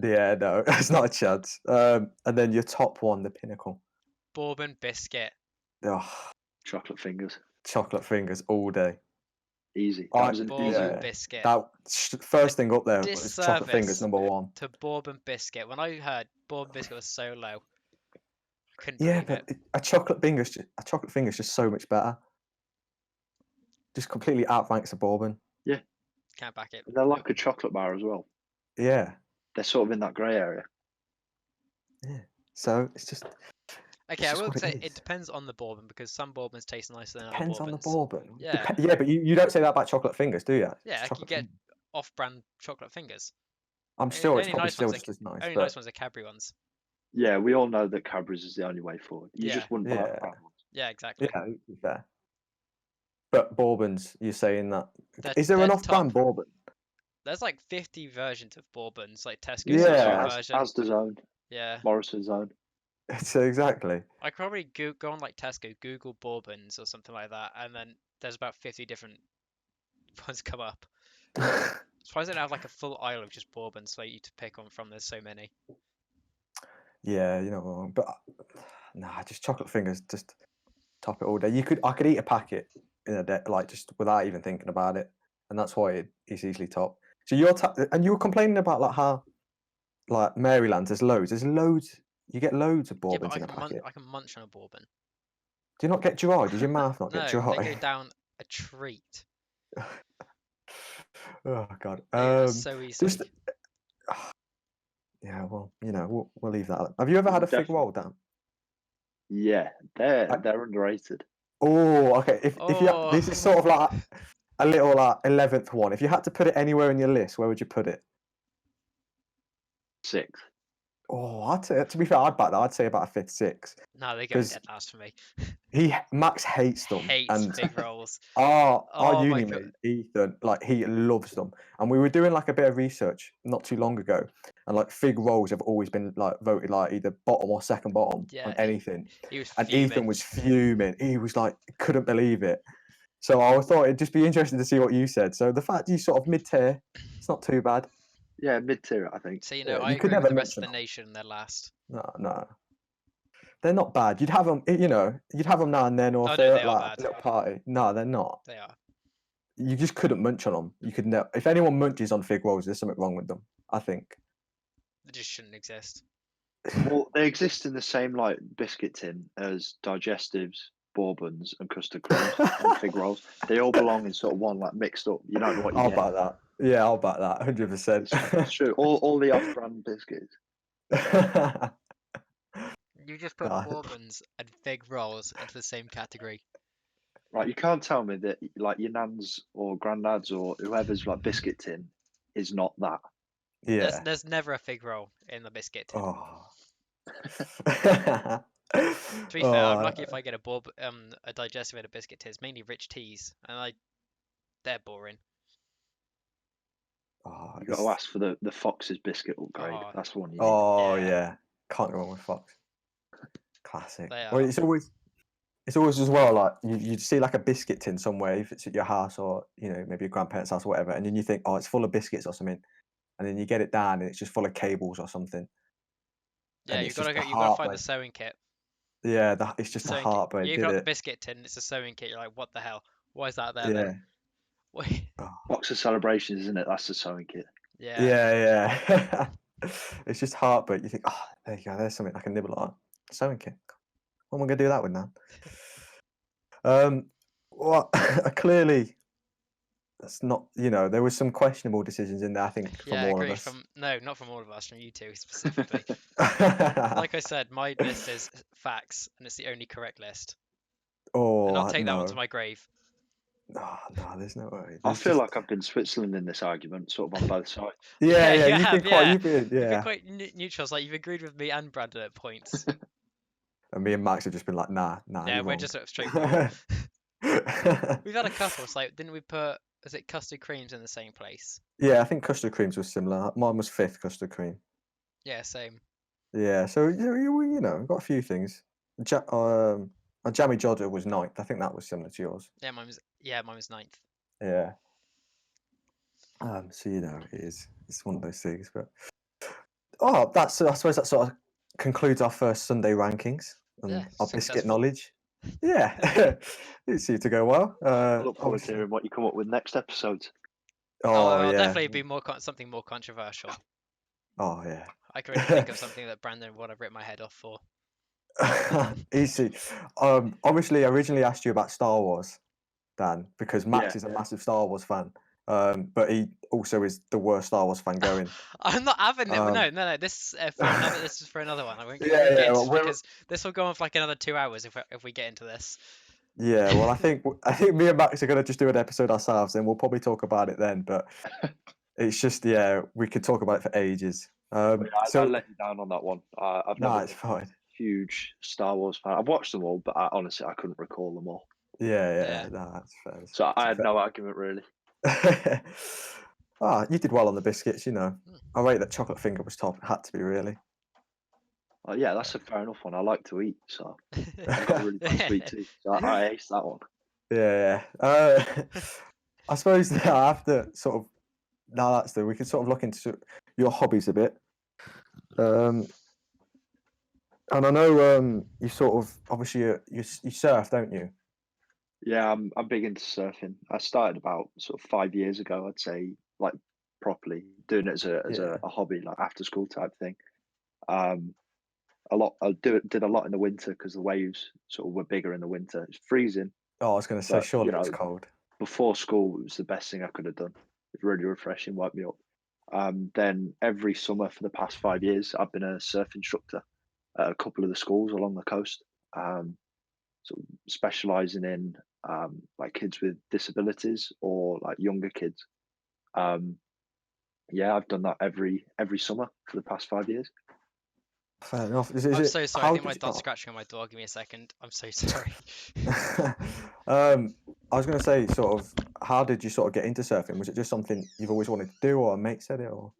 Yeah, no, it's not a chance. And then your top one, the pinnacle. Bourbon biscuit. Oh, Chocolate fingers. chocolate fingers all day. Easy. I- That was an Bourbon easy Yeah. one. biscuit. That first thing up there was chocolate fingers Disservice. number 1. To bourbon biscuit. When I heard bourbon biscuit was so low, I couldn't Yeah, believe but it. a chocolate finger's just so much better. Just completely outranks a bourbon. Can't back it. They're like a chocolate bar as well. Yeah. They're sort of in that grey area. So it's just Okay, I just will what it say is. it depends on the bourbon because some bourbons taste nicer than other depends on the bourbons. bourbon. Yeah. Yeah, but you don't say that about chocolate fingers, do you? Yeah, you Chocolate get fingers. off-brand chocolate fingers. I'm only sure it's probably nice still ones just as nice. Only but nice ones are Cadbury ones. Yeah, we all know that Cadbury's is the only way forward. You Yeah. just wouldn't buy Yeah. the brand ones. Yeah, exactly. Yeah, to be fair. But bourbons, you're saying that. They're- Is there they're an off-brand top. bourbon? There's like 50 versions of bourbons, like Tesco's Yeah. version. Asda's own, Yeah. Morrison's own. So exactly. I could probably go on like Tesco, Google bourbons or something like that, and then there's about 50 different ones come up. Surprised they don't have like a full aisle of just bourbons for you to pick on from. There's so many. Yeah, you know, but nah, just chocolate fingers, just top it all day. I could eat a packet in a day, like just without even thinking about it, and that's why it's easily top. So and you were complaining about like how, like Maryland, there's loads. You get loads of Yeah, bourbons but in a packet. I can munch on a bourbon. Do you not get dry? Does your mouth not No, get they go dry? down a treat. Oh god. They are so easily. just yeah, well, you know, we'll leave that. Have you ever had a fig Definitely. roll down? Yeah, I- they're underrated. Oh, okay. If you this is sort of like a little like 11th one. If you had to put it anywhere in your list, where would you put it? 6th. Oh, I'd say, to be fair, I'd back that. I'd say about a 5th, 6th. No, they go 'cause dead last for me. Max hates them. Hates and fig rolls. our Oh my uni God. mate, Ethan, like he loves them. And we were doing like a bit of research not too long ago, and like fig rolls have always been like voted like either bottom or second bottom Yeah, on anything. He was And fuming. Ethan was fuming. He was like, couldn't believe it. So I thought it'd just be interesting to see what you said. So the fact you sort of mid-tier, it's not too bad. Yeah, mid-tier, I think. So Yeah, I you could agree with never the rest of the mention nation. They're last. No. They're not bad. You'd have them, you know, you'd have them now and then, or Oh, if no, they're they at are like bad. a little party. No, they're not. They are. You just couldn't munch on them. You could never. If anyone munches on fig rolls, there's something wrong with them, I think. They just shouldn't exist. Well, they exist in the same like biscuit tin as digestives, bourbons, and custard creams and fig rolls. They all belong in sort of one, like mixed up. You don't know what you I'll get. back that. Yeah, I'll back that. 100%. It's true. All the off-brand biscuits. You just put Nah. bourbons and fig rolls into the same category. Right, you can't tell me that like your nan's or granddad's or whoever's like biscuit tin is not that. Yeah. There's never a fig roll in the biscuit tin. Oh. To be fair, I'm Oh, lucky if I get a digestive in a biscuit tin. It's mainly rich teas, and they're boring. oh, You got to ask for the Fox's biscuit upgrade. Oh, That's the one you need. oh Yeah. yeah. Can't go wrong with Fox. Classic. They Well, are. it's always as well like you see like a biscuit tin somewhere if it's at your house or maybe your grandparents' house or whatever, and then you think, oh, it's full of biscuits or something, and then you get it down and it's just full of cables or something. Yeah, And you've it's got just to the you got to find the heartbreak. sewing kit. Yeah, it's just the Sewing kit. heartbreak, You open did up the it? biscuit tin, it's a sewing kit. You're like, what the hell? Why is that there Yeah. then? Wait. Oh. Box of Celebrations, isn't it? That's the sewing kit. Yeah. Yeah. It's just heartbreak. You think, oh, there you go. There's something I can nibble on. Sewing kit. What am I going to do that with now? Well, clearly, that's not. There was some questionable decisions in there. I think from Yeah, all of agree. us. No, not from all of us, from you two specifically. Like I said, my list is facts, and it's the only correct list. And I'll Oh take that one to no. my grave. Oh, no, there's no way. I There's feel just like I've been Switzerland in this argument, sort of on both sides. yeah. you You've have, been quite. yeah. You've been You've been yeah. quite neutral. It's like you've agreed with me and Brandon at points. And me and Max have just been like, nah, Yeah, you're we're wrong. just sort of straightforward. We've had a couple. It's like, didn't we put, is it custard creams in the same place? Yeah, I think custard creams was similar. Mine was fifth custard cream. Yeah, same. Yeah, so we've got a few things. A jammy jodder was ninth. I think that was similar to yours. Yeah, mine was ninth. Yeah. So it's one of those things. But I suppose that sort of concludes our first Sunday rankings and Yeah, our biscuit successful. knowledge. Yeah, it seemed to go well. I look forward to Obviously- hearing what you come up with next episode. Oh It'll yeah. definitely be something more controversial. Oh yeah. I can really think of something that Brandon would have ripped my head off for. Easy. Obviously, I originally asked you about Star Wars, Dan, because Max is a massive Star Wars fan. But he also is the worst Star Wars fan going. I'm not having it. Um, No. This is for another one. I won't get Yeah, into well, because this will go on for like another 2 hours if we get into this. Yeah, well, I think me and Max are gonna just do an episode ourselves, and we'll probably talk about it then. But it's just we could talk about it for ages. I So let you down on that one. I've no, never it's been a fine. huge Star Wars fan. I've watched them all, but honestly, I couldn't recall them all. Yeah, no, that's fair. So I had no argument really. You did well on the biscuits. I rate that chocolate finger was top. It had to be really. Yeah, that's a fair enough one. I like to eat, so I've got a really bad sweet tooth. So I aced that one. Yeah. I suppose now after sort of we can sort of look into your hobbies a bit. And I know you sort of obviously you surf, don't you? Yeah, I'm big into surfing. I started about sort of 5 years ago, I'd say, like properly doing it as Yeah. a hobby, like after school type thing. I did a lot in the winter because the waves sort of were bigger in the winter. It's freezing, Oh, I was going to say, but surely it's cold. before school it was the best thing I could have done. It's really refreshing, wiped me up. Then every summer for the past 5 years, I've been a surf instructor at a couple of the schools along the coast, sort of specialising in like kids with disabilities or like younger kids. Yeah, I've done that every summer for the past 5 years. Fair enough. I'm so sorry. I how think my did you- dog's scratching on my door. Give me a second. I'm so sorry. I was going to say, sort of, how did you sort of get into surfing? Was it just something you've always wanted to do, or a mate said it, or?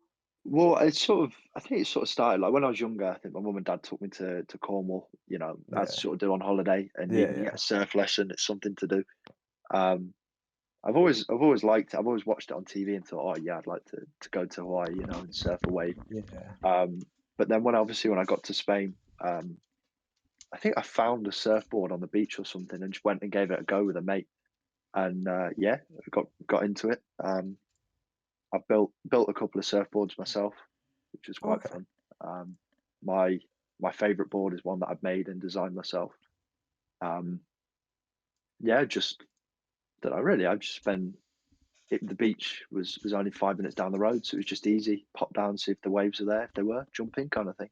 Well, I think it sort of started like when I was younger. I think my mum and dad took me to Cornwall, Yeah. as sort of do on holiday, and Yeah, you yeah. get a surf lesson. It's something to do. I've always liked it. I've always watched it on TV and thought, oh yeah, I'd like to go to Hawaii, and surf a wave. Yeah. But then when I got to Spain, I think I found a surfboard on the beach or something and just went and gave it a go with a mate. And yeah, I got into it. I built a couple of surfboards myself, which was quite Okay. fun. My favourite board is one that I've made and designed myself. Yeah, just that I just spent it. The beach was only 5 minutes down the road, so it was just easy. Pop down, see if the waves are there. If they were, jump in, kind of thing.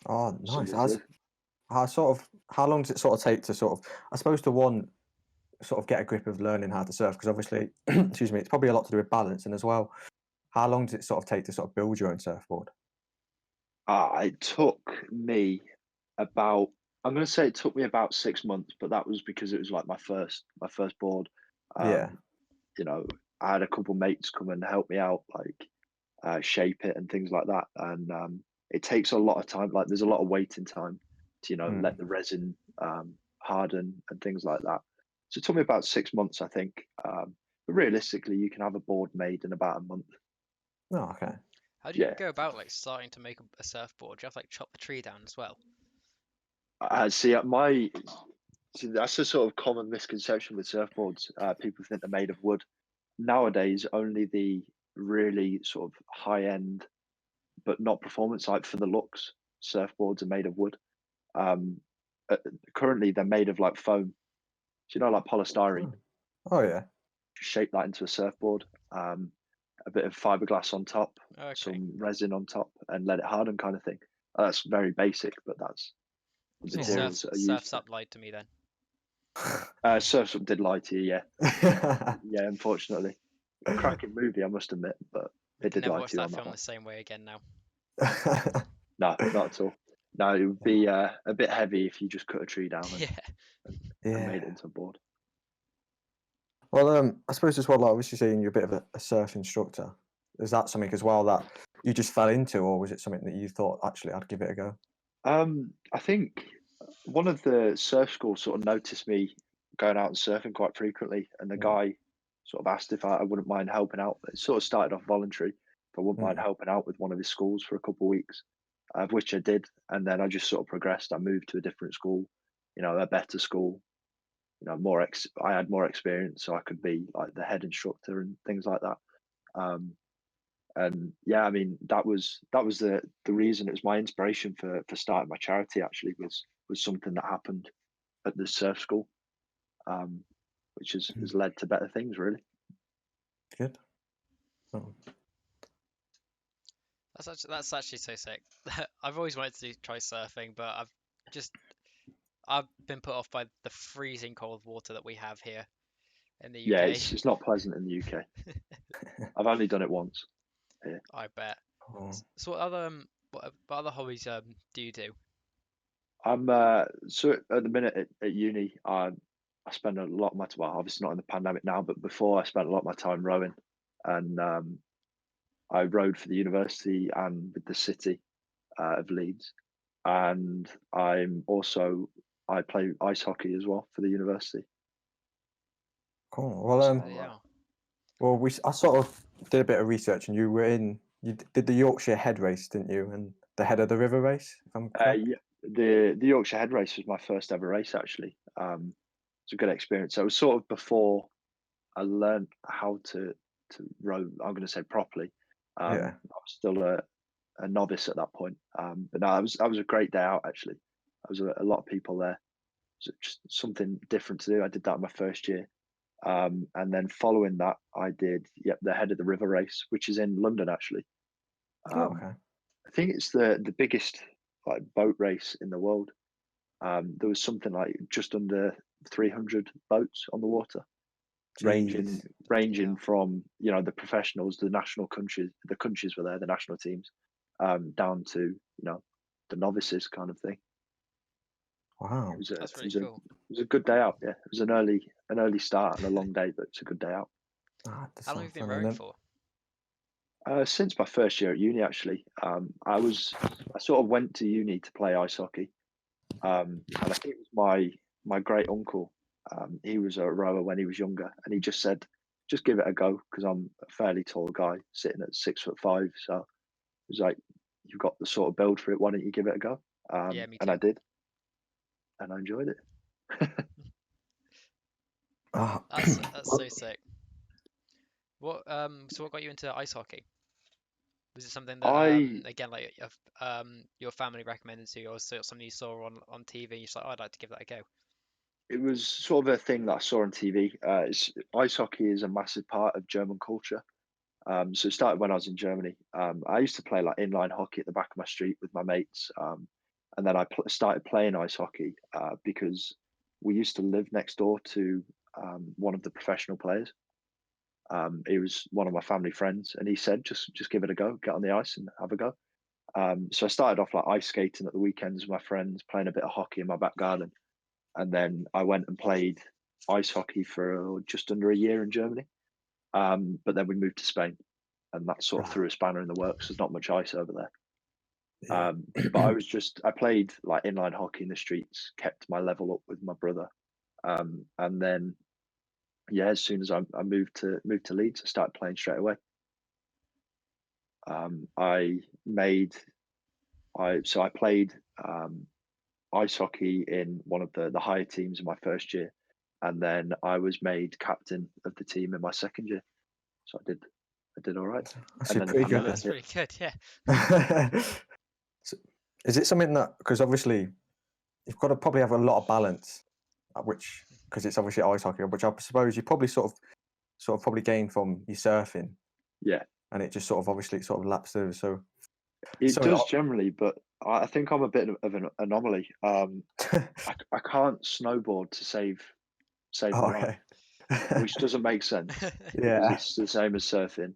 Oh, nice. Simple as How long does it sort of take to sort of? I suppose to one, sort of get a grip of learning how to surf? Because obviously, excuse me, it's probably a lot to do with balancing as well. How long does it sort of take to sort of build your own surfboard? It took me about, I'm going to say it took me about 6 months, but that was because it was like my first board. Yeah. You know, I had a couple mates come and help me out, like shape it and things like that. And it takes a lot of time. Like there's a lot of waiting time to, let the resin harden and things like that. So it took me about 6 months, I think. But realistically, you can have a board made in about a month. Oh, okay. How do you Yeah. go about like starting to make a surfboard? Do you have to like chop the tree down as well? See, that's a sort of common misconception with surfboards. People think they're made of wood. Nowadays, only the really sort of high end, but not performance, like for the looks, surfboards are made of wood. Um, Currently, they're made of like foam. So, like polystyrene. Oh, yeah. Just shape that into a surfboard. A bit of fiberglass on top, Okay. some resin on top, and let it harden, kind of thing. That's very basic, but that's the So materials that are used. surf's up lied to me then. Surf's Up did lie to you, yeah. Yeah, unfortunately. A cracking movie, I must admit, but it did Never lie watch to you that on that film one. the same way again now. No, not at all. No, it would be a bit heavy if you just cut a tree down Yeah. and made it into a board. Well, I suppose as well, like obviously saying you're a bit of a surf instructor. Is that something as well that you just fell into, or was it something that you thought actually I'd give it a go? I think one of the surf schools sort of noticed me going out and surfing quite frequently, and the guy sort of asked if I wouldn't mind helping out. It sort of started off voluntary, if I wouldn't mind helping out with one of his schools for a couple of weeks, of which I did, and then I just sort of progressed. I moved to a different school, a better school. I had more experience, so I could be like the head instructor and things like that. And yeah, I mean that was the reason. It was my inspiration for starting my charity. Actually, was something that happened at the surf school, which has led to better things. Really. Good. Oh. That's actually so sick. I've always wanted to try surfing, but I've been put off by the freezing cold water that we have here in the Yeah, UK. it's not pleasant in the UK. I've only done it once. I bet. Oh. So what other hobbies do you do? I'm so at the minute at uni, I spend a lot of my time. Well, obviously not in the pandemic now, but before I spent a lot of my time rowing, and I rowed for the university and with the city of Leeds, and I play ice hockey as well for the university. Cool. Well, Yeah. well, I sort of did a bit of research, and you did the Yorkshire Head Race, didn't you? And the Head of the River Race, if I'm correct. Yeah, the Yorkshire Head Race was my first ever race actually. It's a good experience. So it was sort of before I learned how to row. I'm going to say properly. I Yeah. was still a novice at that point. But no, that was a great day out actually. There was a lot of people there. It was just something different to do. I did that in my first year. And then following that, I did the Head of the River Race, which is in London actually. Oh, Um, okay. I think it's the biggest like boat race in the world. There was something like just under 300 boats on the water, Jeez. ranging from the professionals, the countries were there, the national teams, down to the novices kind of thing. Wow. That's really cool. It was a good day out. Yeah, it was an early start and a long day, but it's a good day out. Ah, that How long have sounds you been fun, and rowing then- for? Since my first year at uni, actually, I sort of went to uni to play ice hockey, and I think it was my great uncle. He was a rower when he was younger, and he just said, "Just give it a go," because I'm a fairly tall guy, sitting at 6'5". So he was like, "You've got the sort of build for it. Why don't you give it a go?" Yeah, me And too. I did, and I enjoyed it. Ah, That's so sick. So what got you into ice hockey? Was it something that I again like your family recommended to you, or something you saw on TV? And you're just like, oh, I'd like to give that a go. It was sort of a thing that I saw on TV. Ice hockey is a massive part of German culture. So it started when I was in Germany. I used to play like inline hockey at the back of my street with my mates, and then I started playing ice hockey because we used to live next door to one of the professional players. He was one of my family friends, and he said, just give it a go, get on the ice and have a go. So I started off like ice skating at the weekends with my friends, playing a bit of hockey in my back garden, and then I went and played ice hockey for just under a year in Germany. But then we moved to Spain, and that sort of threw a spanner in the works. There's not much ice over there. Yeah. But I played like inline hockey in the streets, kept my level up with my brother, and then yeah, as soon as I moved to Leeds, I started playing straight away. I played ice hockey in one of the higher teams in my first year, and then I was made captain of the team in my second year. So I did all right. That's And then the pretty good. pandemic That's hit. really good. Yeah. So, is it something that, because obviously you've got to probably have a lot of balance, which, because it's obviously ice hockey, which I suppose you probably sort of probably gain from your surfing, Yeah, and it just sort of obviously sort of laps through. So it something does generally, but I think I'm a bit of an anomaly. I can't snowboard to save my life, okay. which doesn't make sense because Yeah. it's the same as surfing.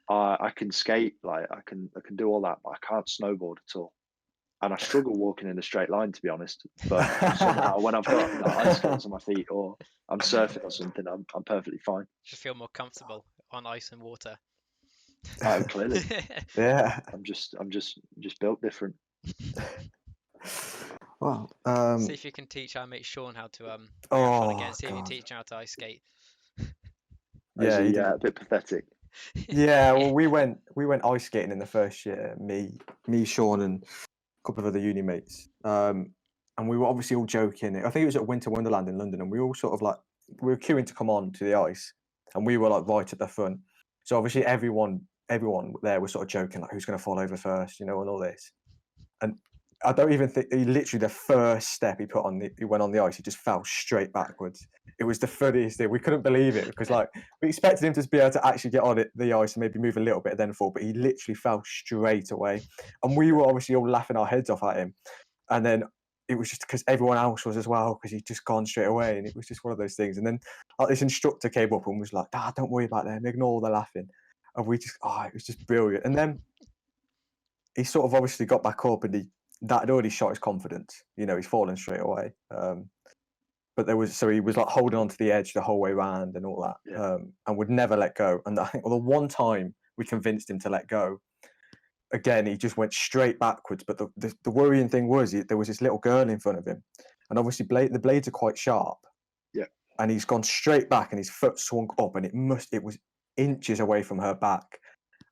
I can skate, like I can do all that, but I can't snowboard at all. And I struggle walking in a straight line, to be honest. But somehow, when I've got ice skates on my feet or I'm surfing or something, I'm perfectly fine. Should feel more comfortable on ice and water. Clearly, Yeah. I'm just built different. Well, See if you can teach our mate Sean how to bring up Sean again. See if you God. teach him how to ice skate. Yeah, he did. A bit pathetic. Yeah, well, we went ice skating in the first year. Me, Sean, and a couple of other uni mates. And we were obviously all joking. I think it was at Winter Wonderland in London, and we all sort of like we were queuing to come on to the ice, and we were like right at the front. So obviously everyone there was sort of joking like who's going to fall over first, and all this. And I don't even think he literally the first step he went on the ice, he just fell straight backwards. It was the funniest thing. We couldn't believe it because like we expected him to be able to actually get on the ice and maybe move a little bit and then fall, but he literally fell straight away. And we were obviously all laughing our heads off at him. And then it was just because everyone else was as well, because he'd just gone straight away, and it was just one of those things. And then like, this instructor came up and was like, don't worry about them, ignore the laughing. And we just, it was just brilliant. And then he sort of obviously got back up, and that had already shot his confidence. He's fallen straight away. But he was like holding on to the edge the whole way around and all that, Yeah. and would never let go. And I think the one time we convinced him to let go, again, he just went straight backwards. But the worrying thing was there was this little girl in front of him, and obviously the blades are quite sharp. Yeah. And he's gone straight back, and his foot swung up, and it was inches away from her back.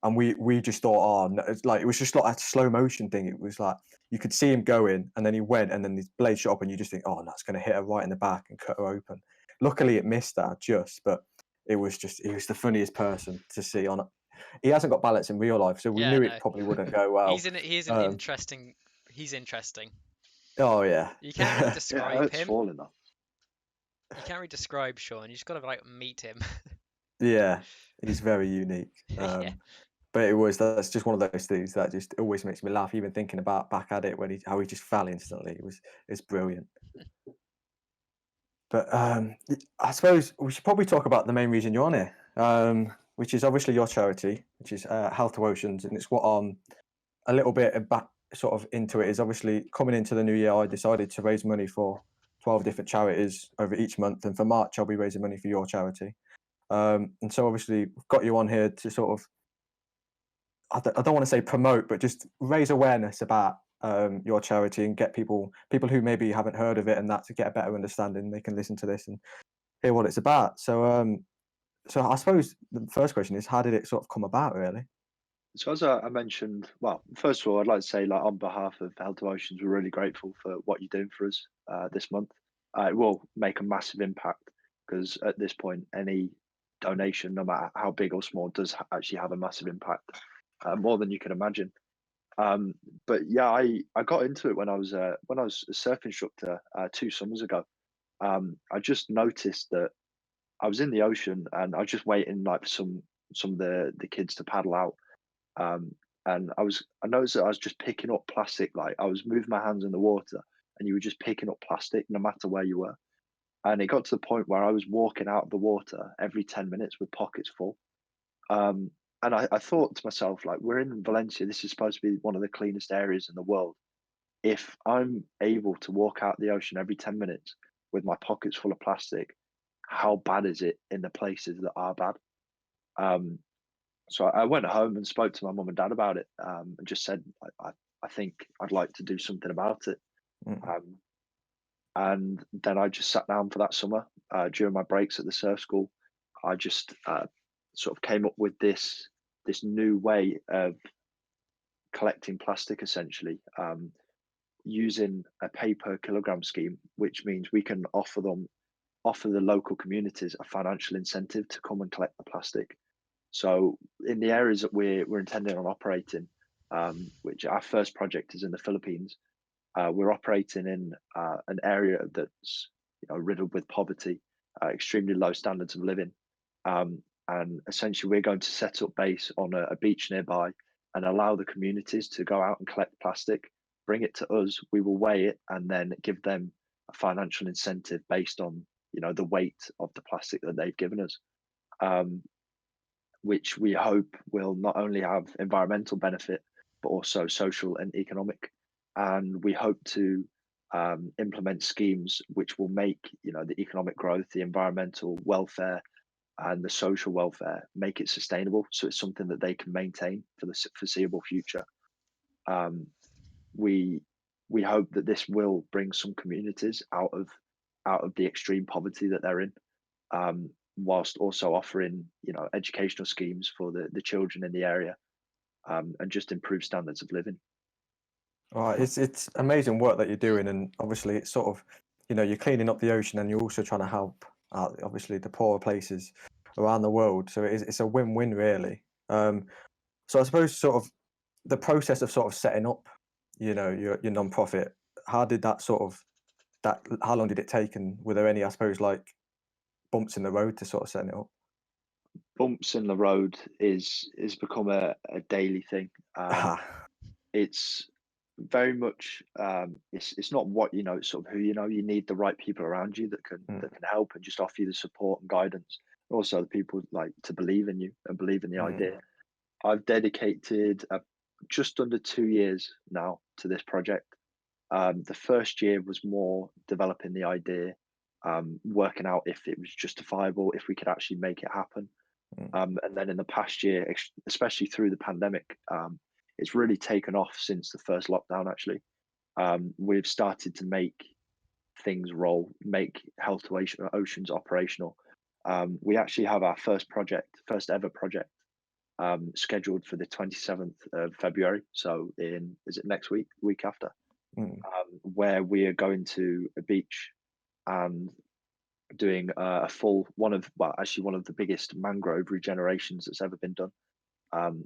And we just thought, no, it's like it was just like a slow motion thing. It was like you could see him going, and then he went, and then his blade shot up, and you just think, that's going to hit her right in the back and cut her open. Luckily, it missed that but he was the funniest person to see on it. He hasn't got balance in real life, so we knew it probably wouldn't go well. He's interesting. He's interesting. Oh yeah. You can't really describe him. Falling though. You can't really describe Sean. You just got to like meet him. Yeah, he's very unique. Yeah. But that's just one of those things that just always makes me laugh, even thinking about back at it how he just fell instantly. It's brilliant. But I suppose we should probably talk about the main reason you're on here, which is obviously your charity, which is Health to Oceans, and it's what a little bit back sort of into it is obviously coming into the new year. I decided to raise money for 12 different charities over each month, and for March I'll be raising money for your charity. And so obviously we've got you on here to sort of, I don't want to say promote, but just raise awareness about your charity and get people who maybe haven't heard of it and that to get a better understanding. They can listen to this and hear what it's about. So I suppose the first question is, how did it sort of come about, really? So as I mentioned, well, first of all, I'd like to say, like on behalf of Health to Oceans, we're really grateful for what you're doing for us this month. It will make a massive impact because at this point, any donation, no matter how big or small, does actually have a massive impact, more than you can imagine. But yeah, I got into it when I was a surf instructor 2 summers ago. I just noticed that I was in the ocean and I was just waiting like for some of the kids to paddle out. And I noticed that I was just picking up plastic. Like I was moving my hands in the water, and you were just picking up plastic no matter where you were. And it got to the point where I was walking out of the water every 10 minutes with pockets full. Um, and I thought to myself, like, we're in Valencia. This is supposed to be one of the cleanest areas in the world. If I'm able to walk out the ocean every 10 minutes with my pockets full of plastic, how bad is it in the places that are bad? Um, so I went home and spoke to my mum and dad about it, and just said, I think I'd like to do something about it. Mm. Um, and then I just sat down for that summer during my breaks at the surf school. I just sort of came up with this new way of collecting plastic, essentially, using a pay per kilogram scheme, which means we can offer the local communities a financial incentive to come and collect the plastic. So in the areas that we're intending on operating, which our first project is in the Philippines, we're operating in an area that's riddled with poverty, extremely low standards of living, and essentially we're going to set up base on a beach nearby and allow the communities to go out and collect plastic, bring it to us. We will weigh it and then give them a financial incentive based on the weight of the plastic that they've given us. Um, which we hope will not only have environmental benefit, but also social and economic. And we hope to implement schemes which will make the economic growth, the environmental welfare, and the social welfare make it sustainable. So it's something that they can maintain for the foreseeable future. Um, we we hope that this will bring some communities out of the extreme poverty that they're in, whilst also offering educational schemes for the children in the area, and just improve standards of living. Right, it's amazing work that you're doing, and obviously it's sort of, you're cleaning up the ocean, and you're also trying to help out obviously the poorer places around the world. So it's a win-win really. So I suppose sort of the process of sort of setting up, your non-profit. How did that sort of How long did it take, and were there any, I suppose, like bumps in the road to sort of setting it up? Bumps in the road is become a daily thing. Ah, It's very much it's not what it's sort of who you need the right people around you that mm, can help and just offer you the support and guidance. Also, the people like to believe in you and believe in the mm, idea. I've dedicated just under 2 years now to this project. The first year was more developing the idea, working out if it was justifiable, if we could actually make it happen. mm. And then in the past year, especially through the pandemic, it's really taken off since the first lockdown, actually. We've started to make things roll, make Health to Oceans operational. We actually have our first ever project, scheduled for the 27th of February. So is it next week, week after, Mm. where we are going to a beach and doing a full one of the biggest mangrove regenerations that's ever been done.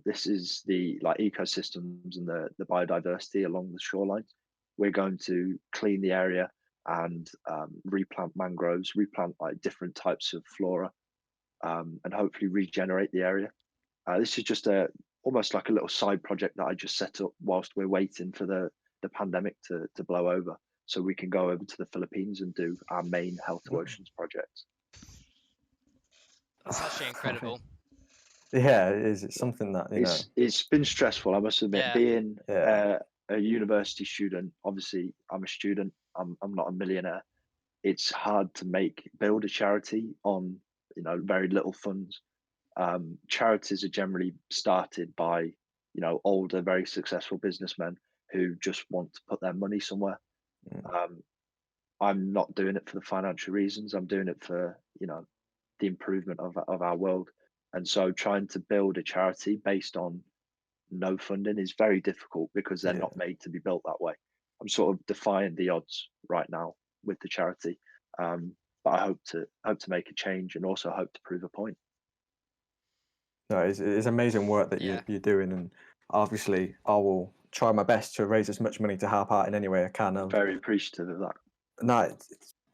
This is the ecosystems and the biodiversity along the shorelines. We're going to clean the area and replant mangroves, replant like different types of flora, and hopefully regenerate the area. This is just almost like a little side project that I just set up whilst we're waiting for the pandemic to blow over, so we can go over to the Philippines and do our main Health to Oceans project. That's actually incredible. Yeah, it is. It's something that It's been stressful, I must admit. Yeah. Being Yeah, a university student, obviously I'm a student. I'm not a millionaire. It's hard to build a charity on very little funds. Charities are generally started by older, very successful businessmen who just want to put their money somewhere. mm, Um, I'm not doing it for the financial reasons. I'm doing it for the improvement of our world. And so, trying to build a charity based on no funding is very difficult because they're yeah. not made to be built that way. I'm sort of defying the odds right now with the charity, but I hope to make a change and also hope to prove a point. No, it's amazing work that Yeah. you're doing, and obviously I will try my best to raise as much money to help out in any way I can. Very appreciative of that. No,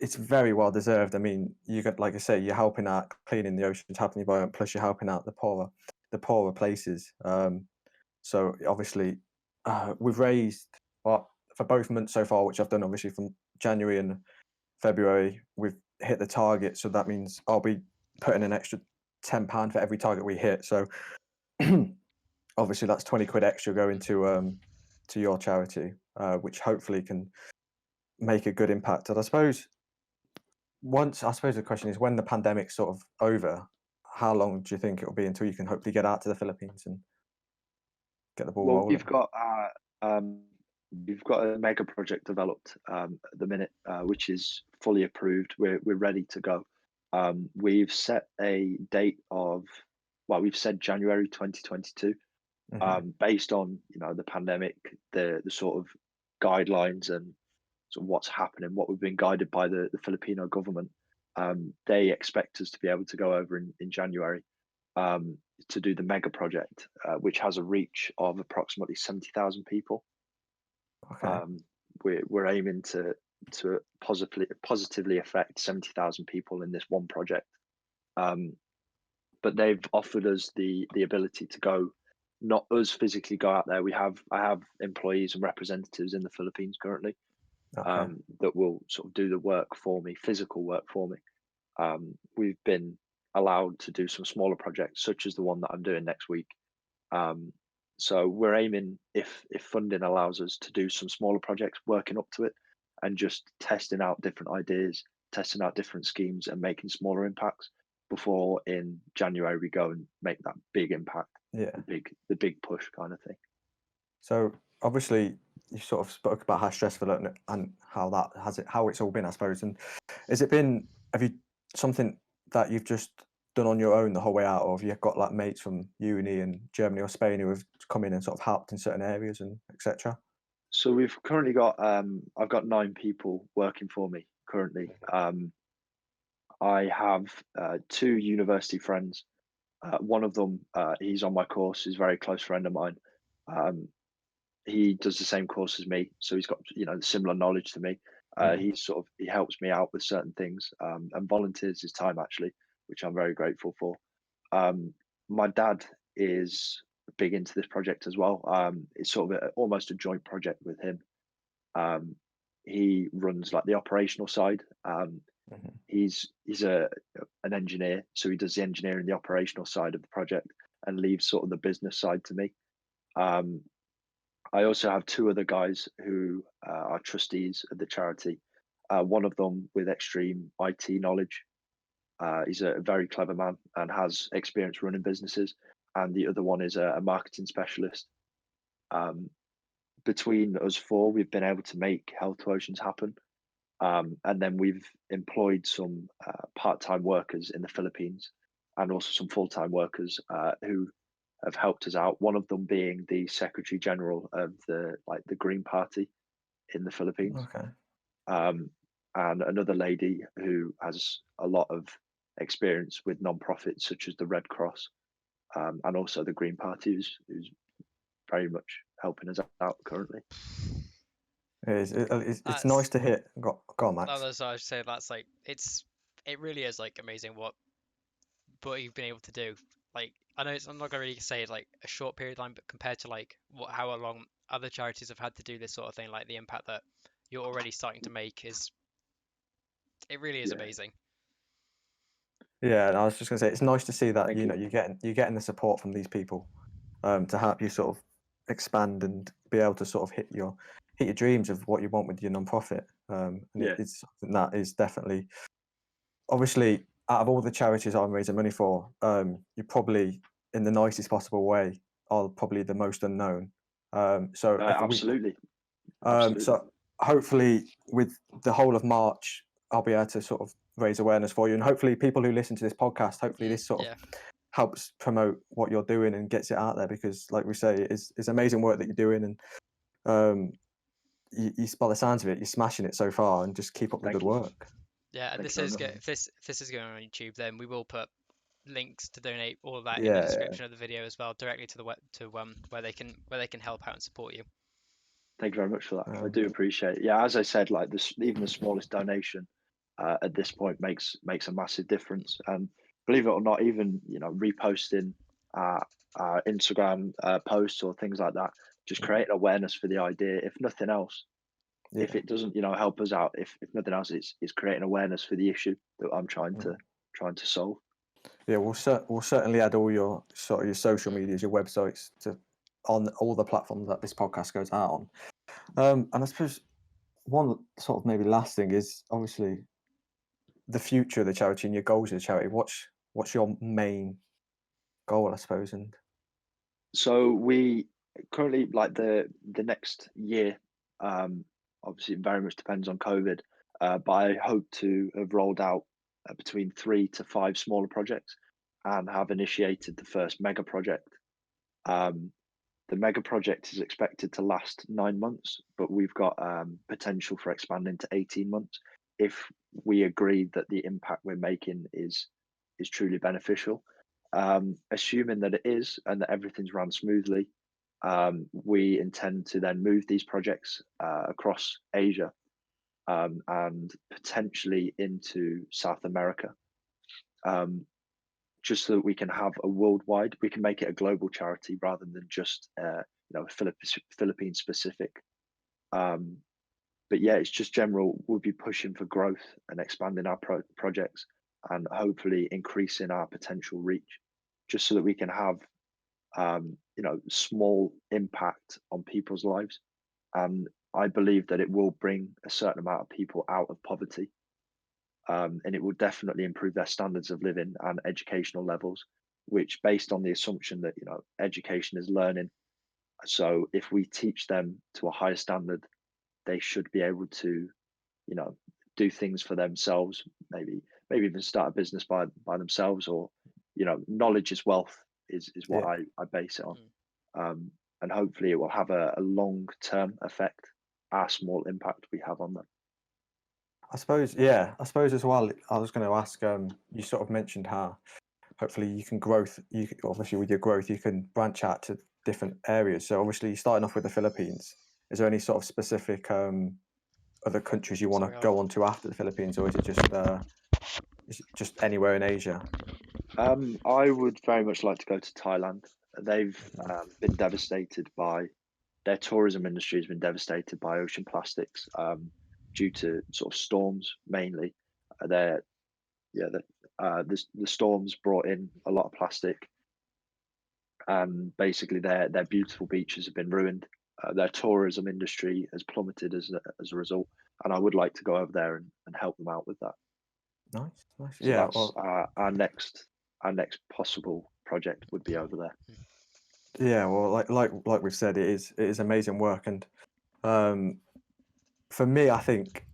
it's very well deserved. I mean, you got, like I say, you're helping out cleaning the oceans, helping the environment, plus you're helping out the poorer places. So obviously, we've raised, well, for both months so far, which I've done obviously from January and February. We've hit the target. So that means I'll be putting an extra £10 for every target we hit. So obviously that's 20 quid extra going to your charity, which hopefully can make a good impact. And I suppose the question is, when the pandemic's sort of over, how long do you think it will be until you can hopefully get out to the Philippines and get the ball Well, rolling? we've got a mega project developed at the minute, which is fully approved. We're ready to go. We've set a date of, well, we've said January 2022, based on the pandemic, the sort of guidelines and sort of what's happening, what we've been guided by the Filipino government. They expect us to be able to go over in January to do the mega project, which has a reach of approximately 70,000 people. Okay. We're aiming to positively affect 70,000 people in this one project. But they've offered us the ability to go, not us physically go out there. I have employees and representatives in the Philippines currently, Okay. that will sort of do the work for me, physical work for me. We've been allowed to do some smaller projects, such as the one that I'm doing next week. So we're aiming, if funding allows us, to do some smaller projects, working up to it, and just testing out different ideas, testing out different schemes, and making smaller impacts before in January we go and make that big impact, Yeah. the big push kind of thing. So obviously you sort of spoke about how stressful and how it's all been, I suppose. And have you something that you've just done on your own the whole way out, or have you got like mates from uni in Germany or Spain who have come in and sort of helped in certain areas and etc.? So we've currently got I've got 9 people working for me currently. I have 2 university friends. One of them, he's on my course. He's a very close friend of mine. He does the same course as me, so he's got similar knowledge to me. He helps me out with certain things, and volunteers his time actually, which I'm very grateful for. My dad is big into this project as well. It's sort of almost a joint project with him. He runs like the operational side. He's an engineer, so he does the engineering, the operational side of the project, and leaves sort of the business side to me. I also have 2 other guys who are trustees of the charity. One of them with extreme IT knowledge. He's a very clever man and has experience running businesses. And the other one is a marketing specialist. Between us 4, we've been able to make Health to Oceans happen. And then we've employed some part-time workers in the Philippines, and also some full-time workers who have helped us out. One of them being the Secretary General of the Green Party in the Philippines. Okay. And another lady who has a lot of experience with non-profits such as the Red Cross, and also the Green Party, who's very much helping us out currently. It's nice to hear. Go on, Max. That's what I say. That's like it really is like amazing what you've been able to do. Like I know I'm not gonna really say like a short period of time, but compared to like how long other charities have had to do this sort of thing, like the impact that you're already starting to make it really is amazing. Yeah, and I was just gonna say it's nice to see that Thank you're getting the support from these people to help you sort of expand and be able to sort of hit your dreams of what you want with your non-profit. It's something that is definitely, obviously, out of all the charities I'm raising money for, you're probably, in the nicest possible way, are probably the most unknown. Absolutely. So hopefully with the whole of March, I'll be able to sort of raise awareness for you, and hopefully people who listen to this podcast, hopefully this sort of helps promote what you're doing and gets it out there, because like we say, it's amazing work that you're doing, and you by the sounds of it, you're smashing it so far, and just keep up the good work. Yeah, and if this is going on YouTube, then we will put links to donate, all of that in the description of the video as well, directly to the where they can help out and support you. Thank you very much for that. I do appreciate it. Yeah, as I said, like even the smallest donation at this point makes a massive difference. And believe it or not, even reposting Instagram posts or things like that, just create awareness for the idea, if nothing else. if it doesn't, help us out, if nothing else, it's creating awareness for the issue that I'm trying to solve. Yeah, we'll certainly add all your sort of your social medias, your websites on all the platforms that this podcast goes out on. And I suppose one sort of maybe last thing is obviously the future of the charity and your goals of the charity. What's your main goal, I suppose? And So we currently, like, the next year, obviously it very much depends on COVID, but I hope to have rolled out between 3 to 5 smaller projects and have initiated the first mega project. The mega project is expected to last 9 months, but we've got potential for expanding to 18 months if we agree that the impact we're making is truly beneficial. Assuming that it is and that everything's run smoothly, we intend to then move these projects across Asia and potentially into South America, just so that we can have a worldwide, we can make it a global charity rather than just Philippine specific. But yeah, it's just general. We'll be pushing for growth and expanding our projects and hopefully increasing our potential reach, just so that we can have small impact on people's lives. And I believe that it will bring a certain amount of people out of poverty, and it will definitely improve their standards of living and educational levels, which, based on the assumption that education is learning, so if we teach them to a higher standard, they should be able to do things for themselves, maybe even start a business by themselves, or knowledge is wealth is what I base it on. And hopefully it will have a long-term effect, our small impact we have on them. I suppose as well, I was going to ask, you sort of mentioned how hopefully you can obviously with your growth, you can branch out to different areas. So obviously you're starting off with the Philippines. Is there any sort of specific other countries you want to go on to after the Philippines, or is it just anywhere in Asia? I would very much like to go to Thailand. They've been devastated by their tourism industry has been devastated by ocean plastics due to sort of storms mainly. The storms brought in a lot of plastic, and basically their beautiful beaches have been ruined. Their tourism industry has plummeted as a result, and I would like to go over there and help them out with that. Nice. So yeah. that's our next possible project would be over there. Yeah. Well, like we've said, it is amazing work, and for me, I think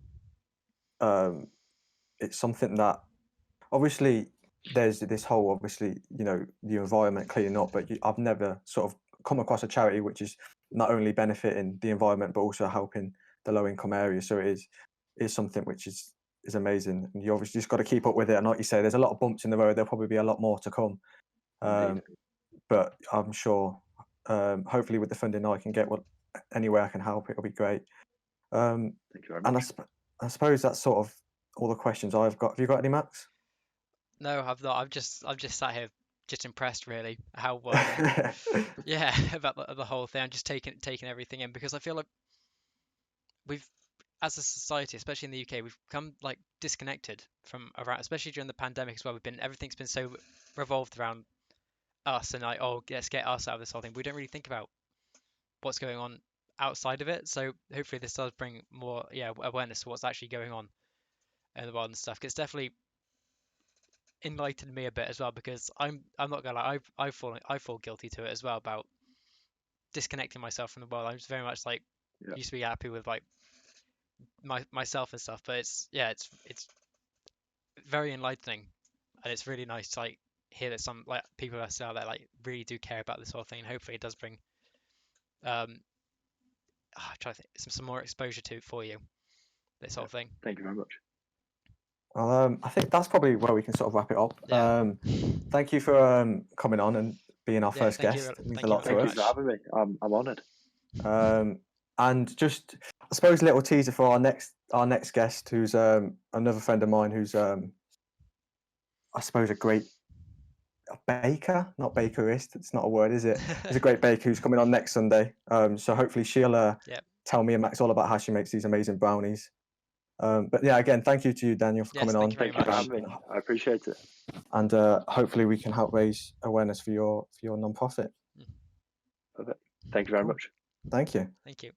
it's something that obviously there's this whole the environment cleaning up, but I've never sort of come across a charity which is not only benefiting the environment but also helping the low income areas. So it is something which is amazing, and you obviously just got to keep up with it. And like you say, there's a lot of bumps in the road. There'll probably be a lot more to come, but I'm sure hopefully with the funding I can get, any way I can help, it'll be great. Thank you very much. And I suppose that's sort of all the questions I've got. Have you got any, Max? No, I've not. I've just sat here just impressed, really, how yeah, about the whole thing. I'm just taking everything in, because I feel like we've, as a society, especially in the UK, we've become like disconnected from around, especially during the pandemic as well. Everything's been so revolved around us, and like, oh, let's get us out of this whole thing. We don't really think about what's going on outside of it. So hopefully this does bring more awareness to what's actually going on in the world and stuff. 'Cause it's definitely enlightened me a bit as well, because I'm not gonna lie, I fall guilty to it as well, about disconnecting myself from the world. I'm just very much like used to be happy with like myself and stuff, but it's very enlightening, and it's really nice to like hear that some like people are still out there like really do care about this whole thing, and hopefully it does bring try to think, some more exposure for you, this whole thing. Thank you very much. Well, I think that's probably where we can sort of wrap it up. Yeah. Thank you for coming on and being our first thank guest. you- It means thank a you lot very to Thank you us. for having me. I'm honoured. And just, I suppose, a little teaser for our next guest, who's another friend of mine, who's I suppose a great baker, not bakerist. It's not a word, is it? He's a great baker who's coming on next Sunday. So hopefully she'll tell me and Max all about how she makes these amazing brownies. But yeah, again, thank you to you, Daniel, for Yes, coming thank on. you very Thank you for much. having me. I appreciate it. And hopefully we can help raise awareness for your non-profit. Perfect. Thank you very Cool. much. Thank you. Thank you.